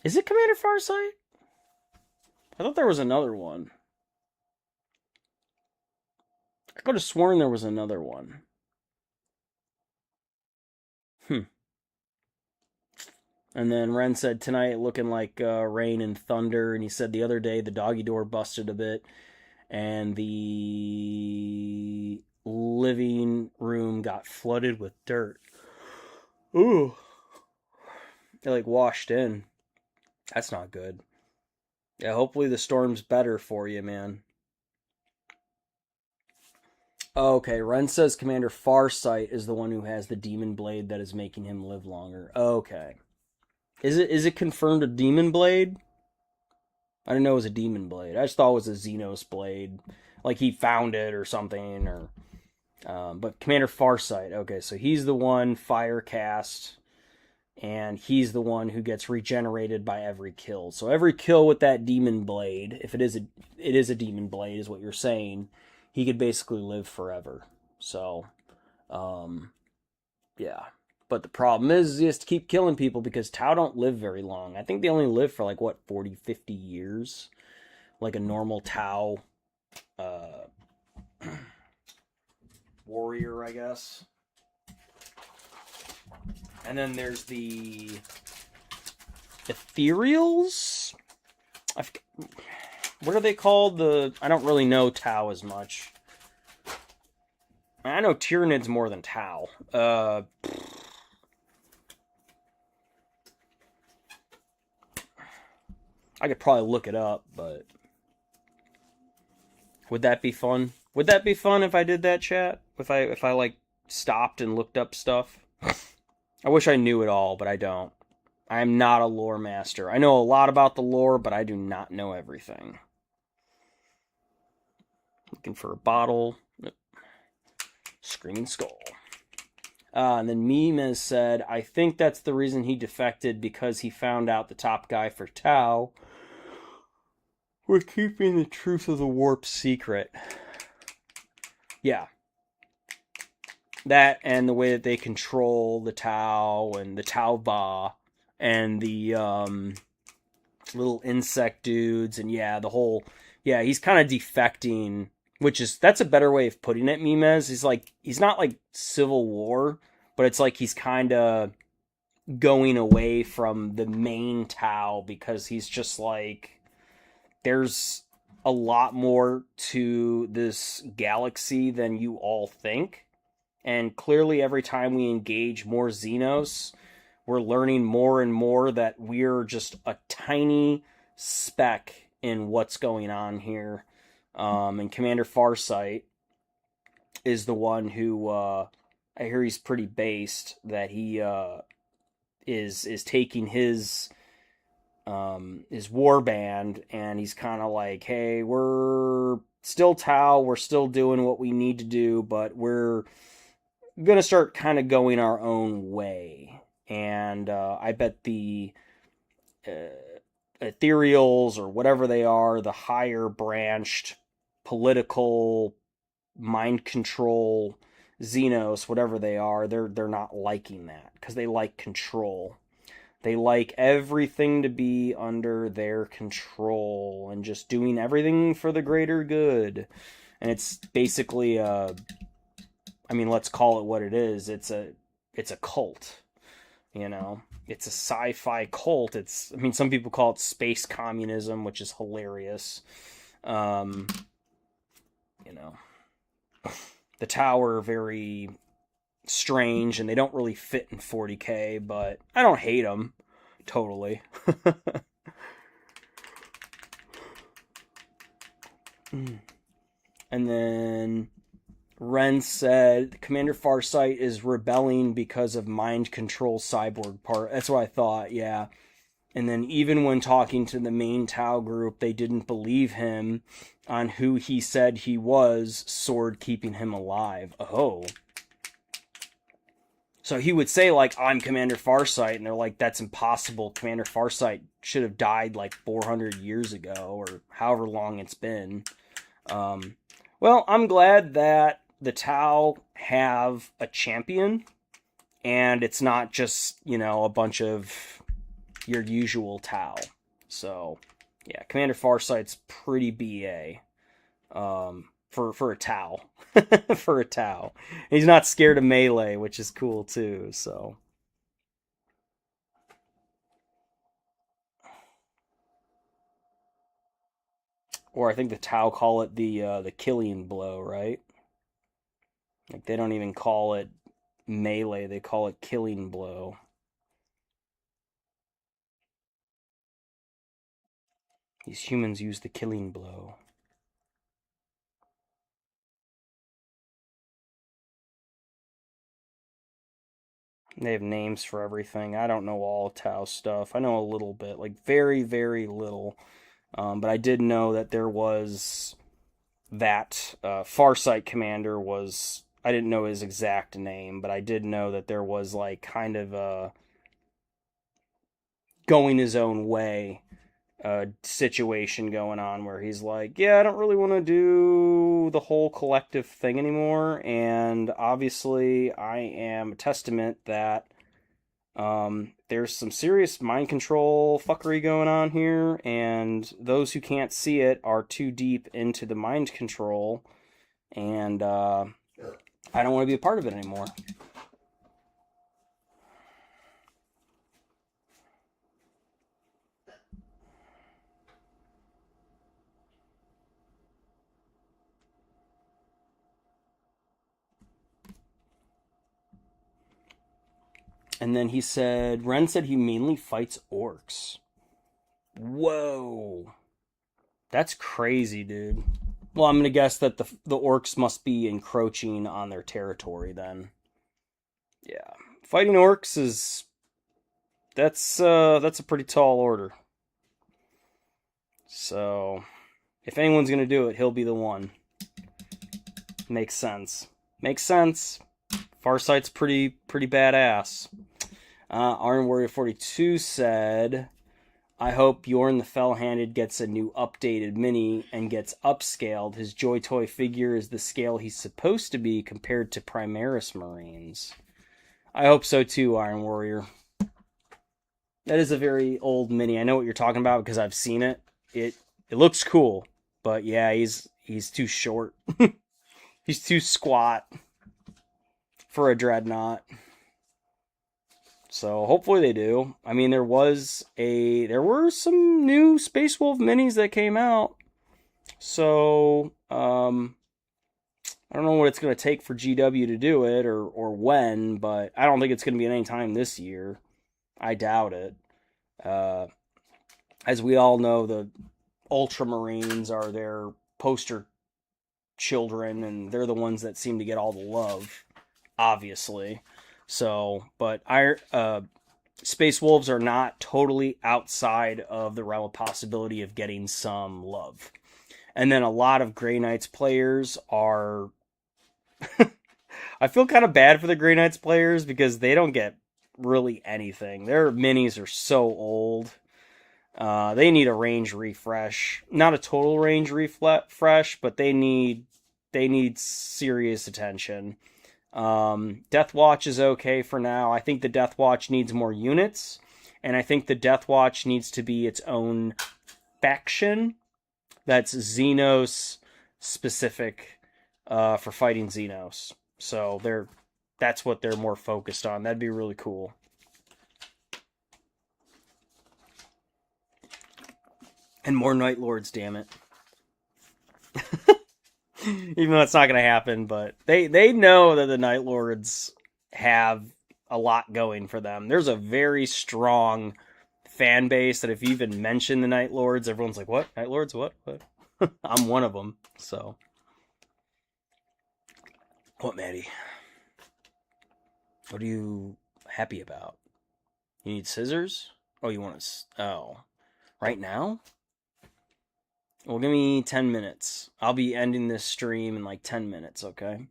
Is it Commander Farsight? I thought there was another one. I could have sworn there was another one. And then Ren said tonight looking like rain and thunder, and he said the other day the doggy door busted a bit, and the living room got flooded with dirt. Ooh. It like washed in. That's not good. Yeah, hopefully the storm's better for you, man. Okay, Ren says Commander Farsight is the one who has the demon blade that is making him live longer. Okay. Is it confirmed a demon blade? I didn't know it was a demon blade. I just thought it was a Xenos blade. Like he found it or something, or but Commander Farsight, okay, so he's the one Firecast, and he's the one who gets regenerated by every kill. So every kill with that demon blade, if it is a demon blade, is what you're saying, he could basically live forever. So, yeah. But the problem is he has to keep killing people because Tau don't live very long. I think they only live for like, what, 40, 50 years? Like a normal Tau uh, warrior, I guess. And then there's the ethereals. What are they called? I don't really know Tau as much. I know Tyranids more than Tau. I could probably look it up, but would that be fun? Would that be fun if I did that, chat? If I like stopped and looked up stuff? I wish I knew it all, but I don't. I am not a lore master. I know a lot about the lore, but I do not know everything. Looking for a bottle. Screaming Skull. And then Meme said, I think that's the reason he defected, because he found out the top guy for Tau was keeping the truth of the warp secret. Yeah. That and the way that they control the Tau and the Tau Va and the little insect dudes, and yeah, the whole, yeah, he's kind of defecting, that's a better way of putting it, Mimez. He's not like Civil War, but it's like he's kind of going away from the main Tau because he's just like, there's a lot more to this galaxy than you all think. And clearly every time we engage more Xenos, we're learning more and more that we're just a tiny speck in what's going on here. And Commander Farsight is the one who, I hear he's pretty based, that he is taking his war band, and he's kind of like, hey, we're still Tau, we're still doing what we need to do, but we're gonna start kind of going our own way. And I bet the ethereals, or whatever they are, the higher branched political mind control Xenos, whatever they are, they're not liking that, because they like control. They like everything to be under their control and just doing everything for the greater good. And it's basically let's call it what it is. It's a cult, It's a sci-fi cult. Some people call it space communism, which is hilarious. The Tower are very strange, and they don't really fit in 40K, but I don't hate them totally. And then Ren said Commander Farsight is rebelling because of mind control cyborg part. That's what I thought, yeah. And then even when talking to the main Tau group, they didn't believe him on who he said he was, Sword keeping him alive. Oh. So he would say, like, I'm Commander Farsight, and they're like, that's impossible. Commander Farsight should have died like 400 years ago, or however long it's been. Well, I'm glad that the Tau have a champion, and it's not just, a bunch of your usual Tau. So, yeah, Commander Farsight's pretty BA. For a Tau. For a Tau. He's not scared of melee, which is cool too, so. Or I think the Tau call it the killing blow, right? Like, they don't even call it melee, they call it killing blow. These humans use the killing blow. They have names for everything. I don't know all Tau stuff. I know a little bit, like very, very little. But I did know that there was that Farsight commander was, I didn't know his exact name, but I did know that there was like kind of going his own way, situation going on where he's like, yeah, I don't really want to do the whole collective thing anymore. And obviously, I am a testament that there's some serious mind control fuckery going on here, and those who can't see it are too deep into the mind control, and I don't want to be a part of it anymore. And then he said, Ren said he mainly fights orcs. Whoa. That's crazy, dude. Well, I'm going to guess that the orcs must be encroaching on their territory then. Yeah. Fighting orcs is... That's a pretty tall order. So, if anyone's going to do it, he'll be the one. Makes sense. Makes sense. Farsight's pretty badass. Iron Warrior 42 said, I hope Bjorn the Fell-Handed gets a new updated mini and gets upscaled. His Joy Toy figure is the scale he's supposed to be compared to Primaris Marines. I hope so too, Iron Warrior. That is a very old mini. I know what you're talking about because I've seen it. It looks cool, but yeah, he's too short. He's too squat for a dreadnought. So hopefully they do. I mean, there were some new Space Wolf minis that came out. So I don't know what it's going to take for GW to do it or when, but I don't think it's going to be any time this year. I doubt it. As we all know, the Ultramarines are their poster children, and they're the ones that seem to get all the love, obviously. So, but Space Wolves are not totally outside of the realm of possibility of getting some love. And then a lot of Grey Knights players are... I feel kind of bad for the Grey Knights players because they don't get really anything. Their minis are so old. They need a range refresh. Not a total range refresh, but they need serious attention. Deathwatch is okay for now. I think the Deathwatch needs more units, and I think the Deathwatch needs to be its own faction that's Xenos specific for fighting Xenos. So that's what they're more focused on. That'd be really cool. And more Night Lords, damn it. Even though it's not going to happen, but they know that the Night Lords have a lot going for them. There's a very strong fan base that if you even mention the Night Lords, everyone's like, what? Night Lords? What? I'm one of them, so. What, Maddie? What are you happy about? You need scissors? Oh, you want to... Oh. Right now? Well, give me 10 minutes. I'll be ending this stream in like 10 minutes, okay?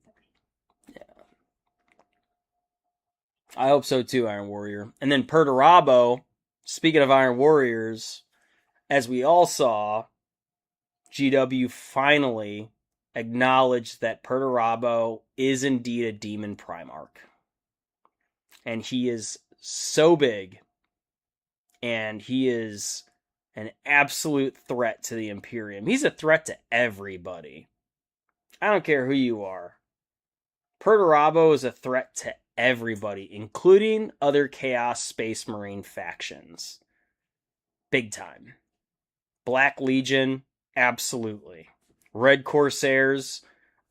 Yeah. I hope so too, Iron Warrior. And then Perturabo, speaking of Iron Warriors, as we all saw, GW finally acknowledged that Perturabo is indeed a Demon Primarch. And he is so big. And he is an absolute threat to the Imperium. He's a threat to everybody. I don't care who you are. Perturabo is a threat to everybody, including other Chaos Space Marine factions. Big time. Black Legion, absolutely. Red Corsairs,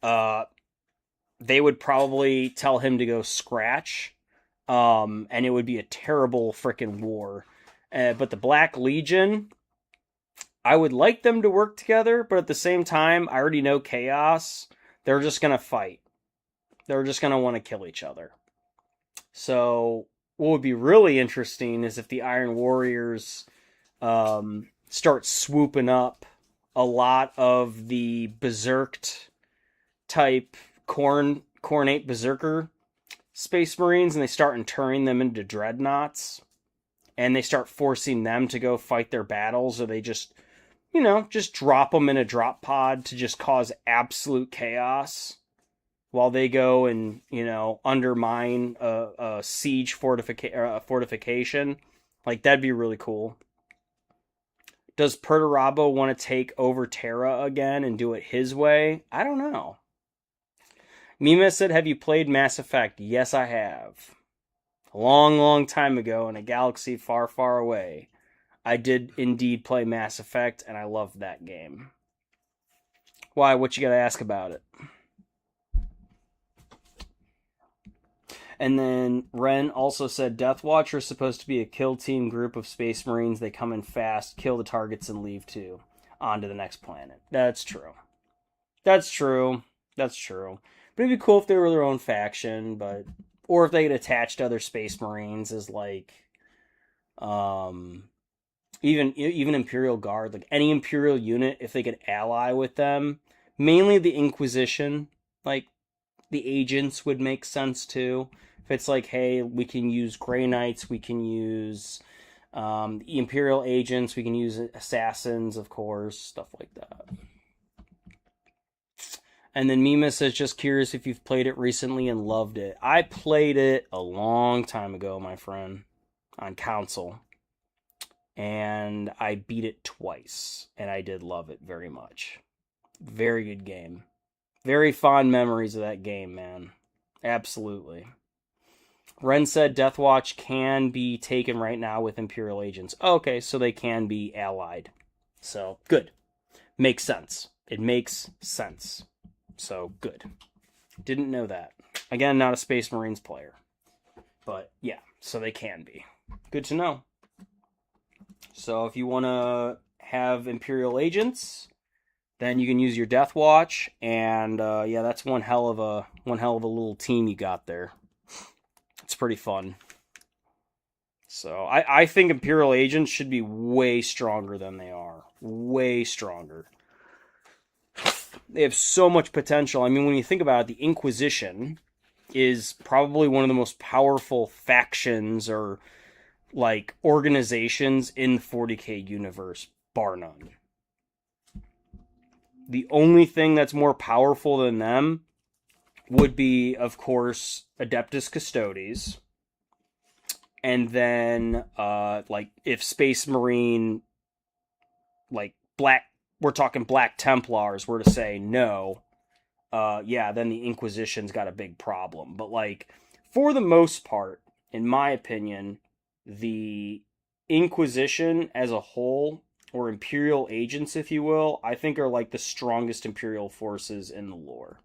they would probably tell him to go scratch, and it would be a terrible frickin' war. But the Black Legion, I would like them to work together, but at the same time, I already know Chaos. They're just going to fight. They're just going to want to kill each other. So, what would be really interesting is if the Iron Warriors start swooping up a lot of the berserked type Khornate Berserker Space Marines, and they start turning them into dreadnoughts. and they start forcing them to go fight their battles, or they just, just drop them in a drop pod to just cause absolute chaos while they go and, undermine a siege fortification. Like, that'd be really cool. Does Perturabo want to take over Terra again and do it his way? I don't know. Mima said, have you played Mass Effect? Yes, I have. A long, long time ago in a galaxy far, far away. I did indeed play Mass Effect, and I loved that game. Why? What you gotta ask about it? And then Ren also said, Death Watcher is supposed to be a kill team group of Space Marines. They come in fast, kill the targets, and leave too. On to the next planet. That's true. That's true. But it'd be cool if they were their own faction, or if they get attached to other Space Marines as like, even Imperial Guard, like any Imperial unit, if they could ally with them, mainly the Inquisition, like the agents would make sense too. If it's like, hey, we can use Grey Knights, we can use the Imperial agents, we can use assassins, of course, stuff like that. And then Mima says, just curious if you've played it recently and loved it. I played it a long time ago, my friend, on console. And I beat it twice, and I did love it very much. Very good game. Very fond memories of that game, man. Absolutely. Ren said Deathwatch can be taken right now with Imperial agents. Okay, so they can be allied. So, good. Makes sense. It makes sense. So, good. Didn't know that. Again, not a Space Marines player. But, yeah, so they can be. Good to know. So, if you want to have Imperial agents, then you can use your Death Watch, and yeah, that's one hell of a little team you got there. It's pretty fun. So I think Imperial agents should be way stronger than they are. Way stronger. They have so much potential. I mean, when you think about it, the Inquisition is probably one of the most powerful factions or like organizations in the 40K universe, bar none. The only thing that's more powerful than them would be, of course, Adeptus Custodes. And then, like, if Space Marine, like, we're talking Black Templars, were to say no, yeah, then the Inquisition's got a big problem. But, like, for the most part, in my opinion, the Inquisition as a whole, or Imperial agents, if you will, I think are like the strongest Imperial forces in the lore.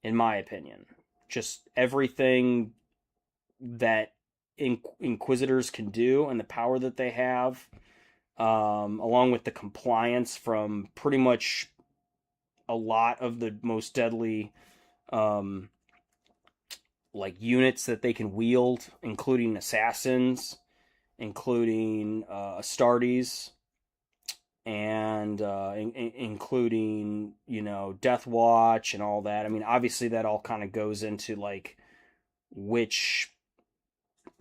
In my opinion. Just everything that Inquisitors can do and the power that they have, along with the compliance from pretty much a lot of the most deadly like units that they can wield, including assassins, including Astartes, and including, Death Watch and all that. I mean, obviously that all kind of goes into, like, which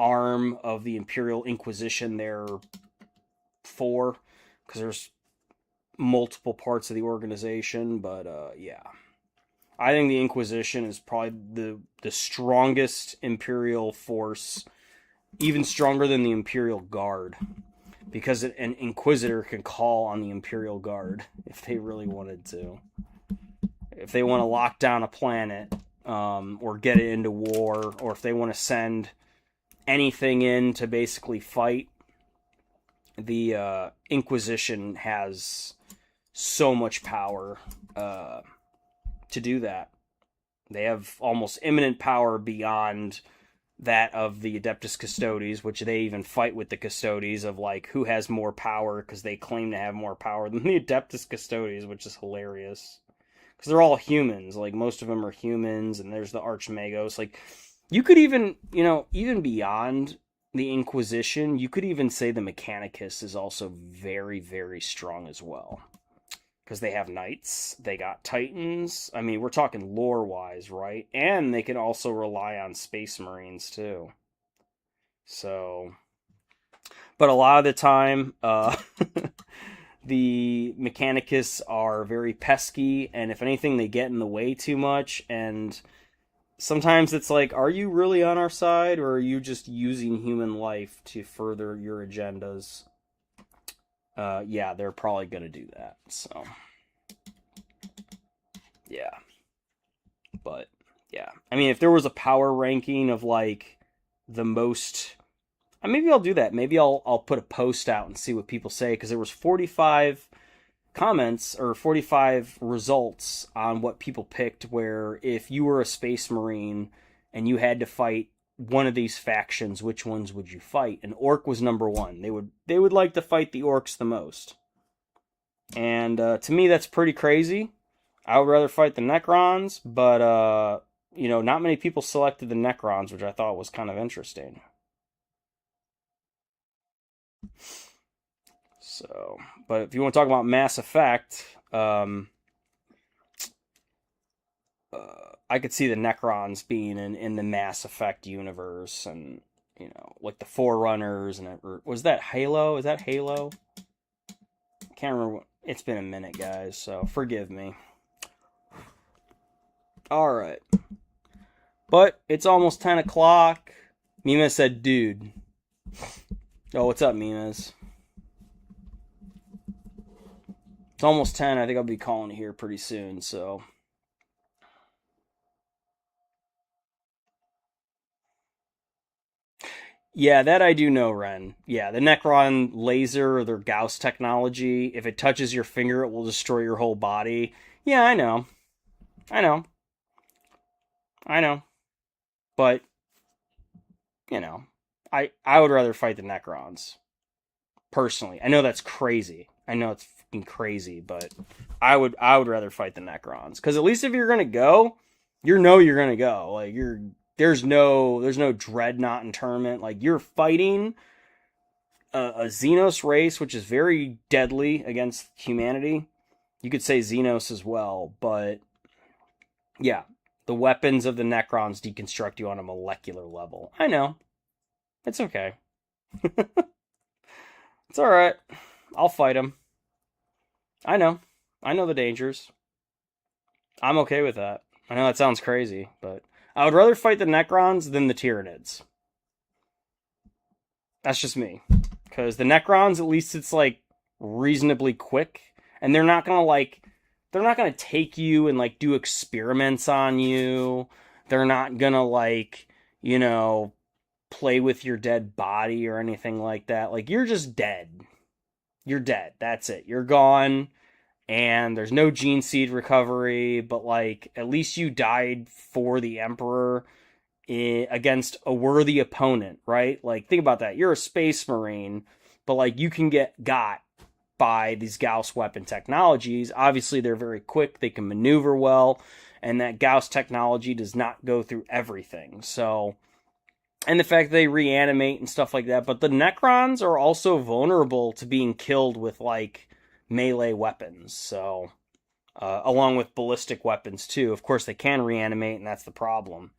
arm of the Imperial Inquisition they're for, because there's multiple parts of the organization, but, yeah. I think the Inquisition is probably the strongest Imperial force, even stronger than the Imperial Guard. Because an Inquisitor can call on the Imperial Guard if they really wanted to. If they want to lock down a planet, or get it into war, or if they want to send anything in to basically fight, the Inquisition has so much power to do that. They have almost imminent power beyond that of the Adeptus Custodes, which they even fight with the Custodes of, like, who has more power, because they claim to have more power than the Adeptus Custodes, which is hilarious. Because they're all humans. Like, most of them are humans, and there's the Archmagos. Like, you could even, even beyond the Inquisition, you could even say the Mechanicus is also very, very strong as well. Because they have knights, they got titans. I mean, we're talking lore-wise, right? And they can also rely on Space Marines, too. So, But a lot of the time, the Mechanicus are very pesky, and if anything, they get in the way too much. And sometimes it's like, are you really on our side, or are you just using human life to further your agendas? Yeah, they're probably going to do that. So, yeah. But, yeah. I mean, if there was a power ranking of, like, the most... maybe I'll do that. Maybe I'll put a post out and see what people say, because there was 45 comments or 45 results on what people picked, where if you were a space marine and you had to fight one of these factions, which ones would you fight? And orc was number one. They would like to fight the orcs the most. And to me, that's pretty crazy. I would rather fight the Necrons, but not many people selected the Necrons, which I thought was kind of interesting. So, but if you want to talk about Mass Effect, I could see the Necrons being in the Mass Effect universe, and like the Forerunners, and was that Halo? Is that Halo? Can't remember. It's been a minute, guys, so forgive me. All right, but it's almost 10 o'clock. Mima said, "Dude." Oh, what's up, Mimas? It's almost 10. I think I'll be calling it here pretty soon, so. Yeah, that I do know, Ren. Yeah, the Necron laser, or their Gauss technology, if it touches your finger, it will destroy your whole body. Yeah, I know. I know. I know. But, I would rather fight the Necrons. Personally. I know that's crazy. I know it's fucking crazy, but I would rather fight the Necrons. Because at least if you're gonna go, you're gonna go. Like there's no dreadnought internment. Like you're fighting a Xenos race, which is very deadly against humanity. You could say Xenos as well, but yeah, the weapons of the Necrons deconstruct you on a molecular level. I know. It's okay. It's alright. I'll fight them. I know. I know the dangers. I'm okay with that. I know that sounds crazy, but I would rather fight the Necrons than the Tyranids. That's just me. Because the Necrons, at least it's like reasonably quick, and they're not gonna take you and like do experiments on you. They're not gonna play with your dead body or anything like that. Like you're just dead. You're dead. That's it. You're gone. And there's no gene seed recovery, but like at least you died for the Emperor against a worthy opponent, right? Like think about that. You're a space marine, but like you can get got by these Gauss weapon technologies. Obviously they're very quick, they can maneuver well, and that Gauss technology does not go through everything. So, and the fact that they reanimate and stuff like that, but the Necrons are also vulnerable to being killed with like melee weapons, so along with ballistic weapons too. Of course they can reanimate, and that's the problem.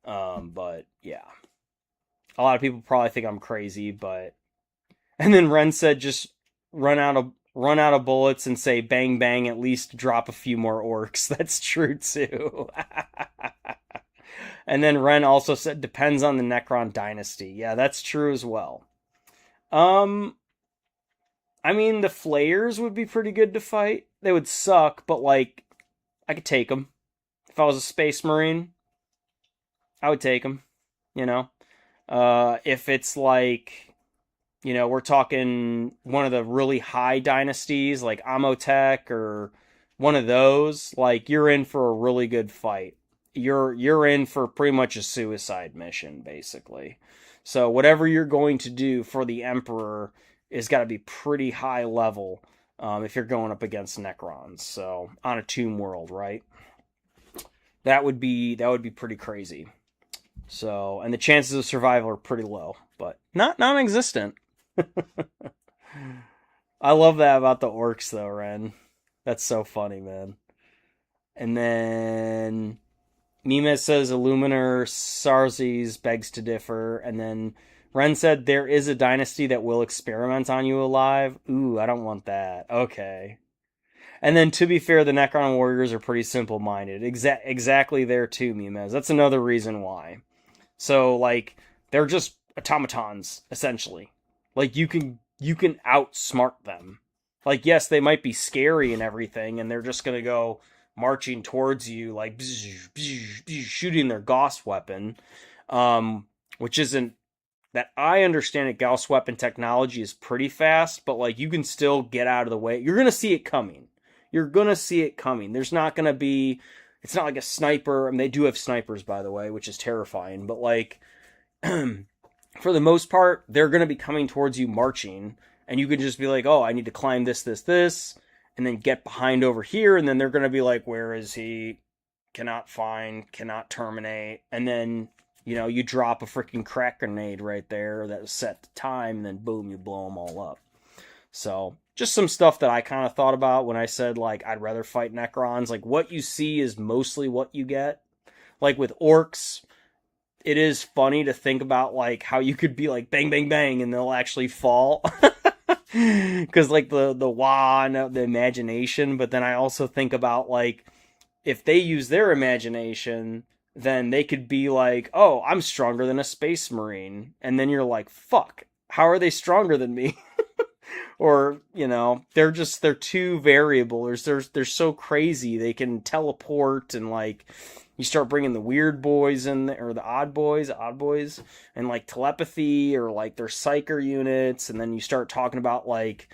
But yeah, a lot of people probably think I'm crazy, but and then Ren said just run out of bullets and say bang bang, at least drop a few more orcs. That's true too. And then Ren also said depends on the Necron dynasty. Yeah, that's true as well. I mean, the Flayers would be pretty good to fight. They would suck, but like, I could take them. If I was a Space Marine, I would take them. If it's like, we're talking one of the really high dynasties, like Amotech or one of those, like you're in for a really good fight. You're in for pretty much a suicide mission, basically. So whatever you're going to do for the Emperor is got to be pretty high level if you're going up against Necrons. So on a tomb world, right? That would be pretty crazy. So, and the chances of survival are pretty low, but not non-existent. I love that about the orcs, though, Ren. That's so funny, man. And then Mima says Illuminar Sarzes begs to differ, and then Ren said there is a dynasty that will experiment on you alive. Ooh, I don't want that. Okay. And then, to be fair, the Necron Warriors are pretty simple-minded. Exactly there too, Mimez. That's another reason why. So, like, they're just automatons, essentially. Like, you can outsmart them. Like, yes, they might be scary and everything, and they're just gonna go marching towards you, like, shooting their Gauss weapon, which isn't, that I understand it, Gauss weapon technology is pretty fast, but, like, you can still get out of the way. You're gonna see it coming. You're gonna see it coming. There's not gonna be, it's not like a sniper. I mean, they do have snipers, by the way, which is terrifying, but, like, for the most part, they're gonna be coming towards you marching, and you can just be like, oh, I need to climb this, and then get behind over here, and then they're gonna be like, where is he? Cannot find, cannot terminate, and then, you know, you drop a freaking crack grenade right there that was set to time, and then boom, you blow them all up. So, just some stuff that I kind of thought about when I said, like, I'd rather fight Necrons. Like, what you see is mostly what you get. Like, with Orcs, it is funny to think about, like, how you could be like, bang, bang, bang, and they'll actually fall. Because, like, the wah and the imagination. But then I also think about, like, if they use their imagination, then they could be like, oh, I'm stronger than a space marine. And then you're like, fuck, how are they stronger than me? Or, you know, they're too variable. They're so crazy. They can teleport, and, like, you start bringing the weird boys in, or the odd boys, and, like, telepathy, or, like, their psyker units, and then you start talking about, like,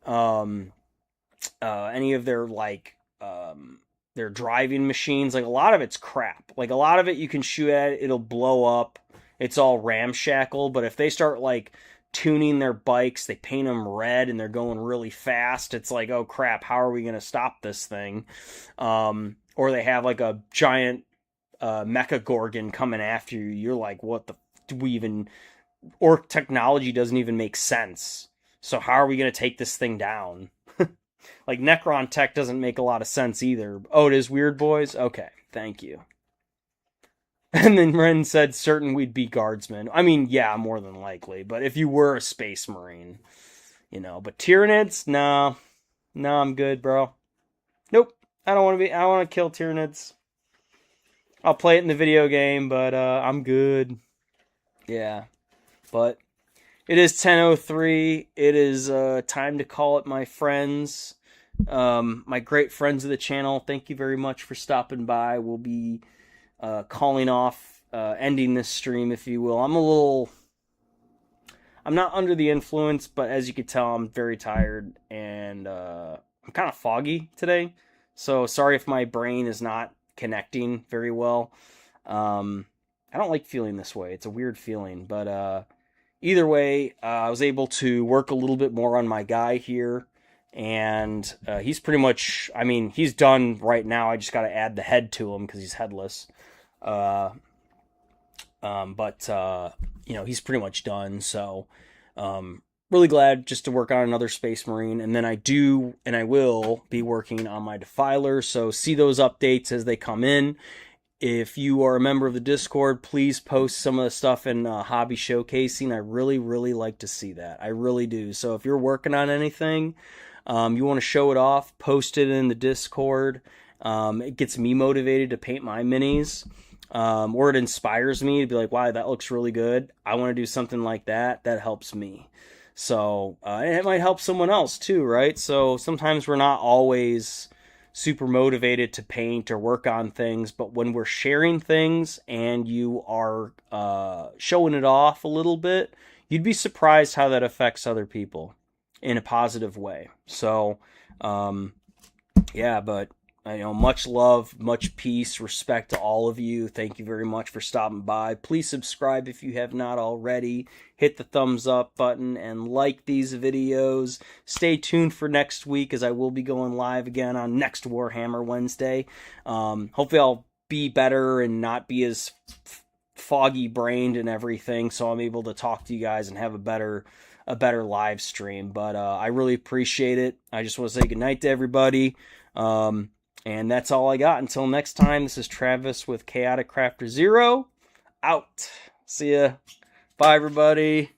any of their, like, their driving machines. Like, a lot of it's crap. Like, a lot of it you can shoot at it, it'll blow up. It's all ramshackle. But if they start, like, tuning their bikes, they paint them red, and they're going really fast, it's like, oh crap, how are we going to stop this thing? Or they have, like, a giant mecha gorgon coming after you. You're like, what the, do we even, orc technology doesn't even make sense, so how are we going to take this thing down? Like, Necron tech doesn't make a lot of sense either. Oh, it is weird boys? Okay, thank you. And then Ren said, certain we'd be guardsmen. I mean, yeah, more than likely. But if you were a space marine, you know. But Tyranids? No. No, I'm good, bro. Nope. I don't want to kill Tyranids. I'll play it in the video game, but I'm good. Yeah. But it is 10:03. It is time to call it, my friends. My great friends of the channel, thank you very much for stopping by. We'll be calling off, ending this stream, if you will. I'm not under the influence, but as you can tell, I'm very tired, and I'm kind of foggy today, so sorry if my brain is not connecting very well. I don't like feeling this way. It's a weird feeling, but either way, I was able to work a little bit more on my guy here, and he's pretty much, I mean, he's done right now. I just got to add the head to him because he's headless. But you know, he's pretty much done, so really glad just to work on another Space Marine, and then I will be working on my Defiler, so see those updates as they come in. If you are a member of the Discord, please post some of the stuff in hobby showcasing. I really, really like to see that. I really do. So if you're working on anything, you want to show it off, post it in the Discord. It gets me motivated to paint my minis. Or it inspires me to be like, wow, that looks really good. I want to do something like that. That helps me. So, and it might help someone else too, right? So sometimes we're not always super motivated to paint or work on things, but when we're sharing things and you are showing it off a little bit, you'd be surprised how that affects other people in a positive way. So, yeah, but you know, much love, much peace, respect to all of you. Thank you very much for stopping by. Please subscribe if you have not already. Hit the thumbs up button and like these videos. Stay tuned for next week, as I will be going live again on next Warhammer Wednesday. Hopefully I'll be better and not be as foggy brained and everything, so I'm able to talk to you guys and have a better live stream. But I really appreciate it. I just want to say goodnight to everybody. And that's all I got. Until next time, this is Travis with ChaoticCrafterZero. Out. See ya. Bye, everybody.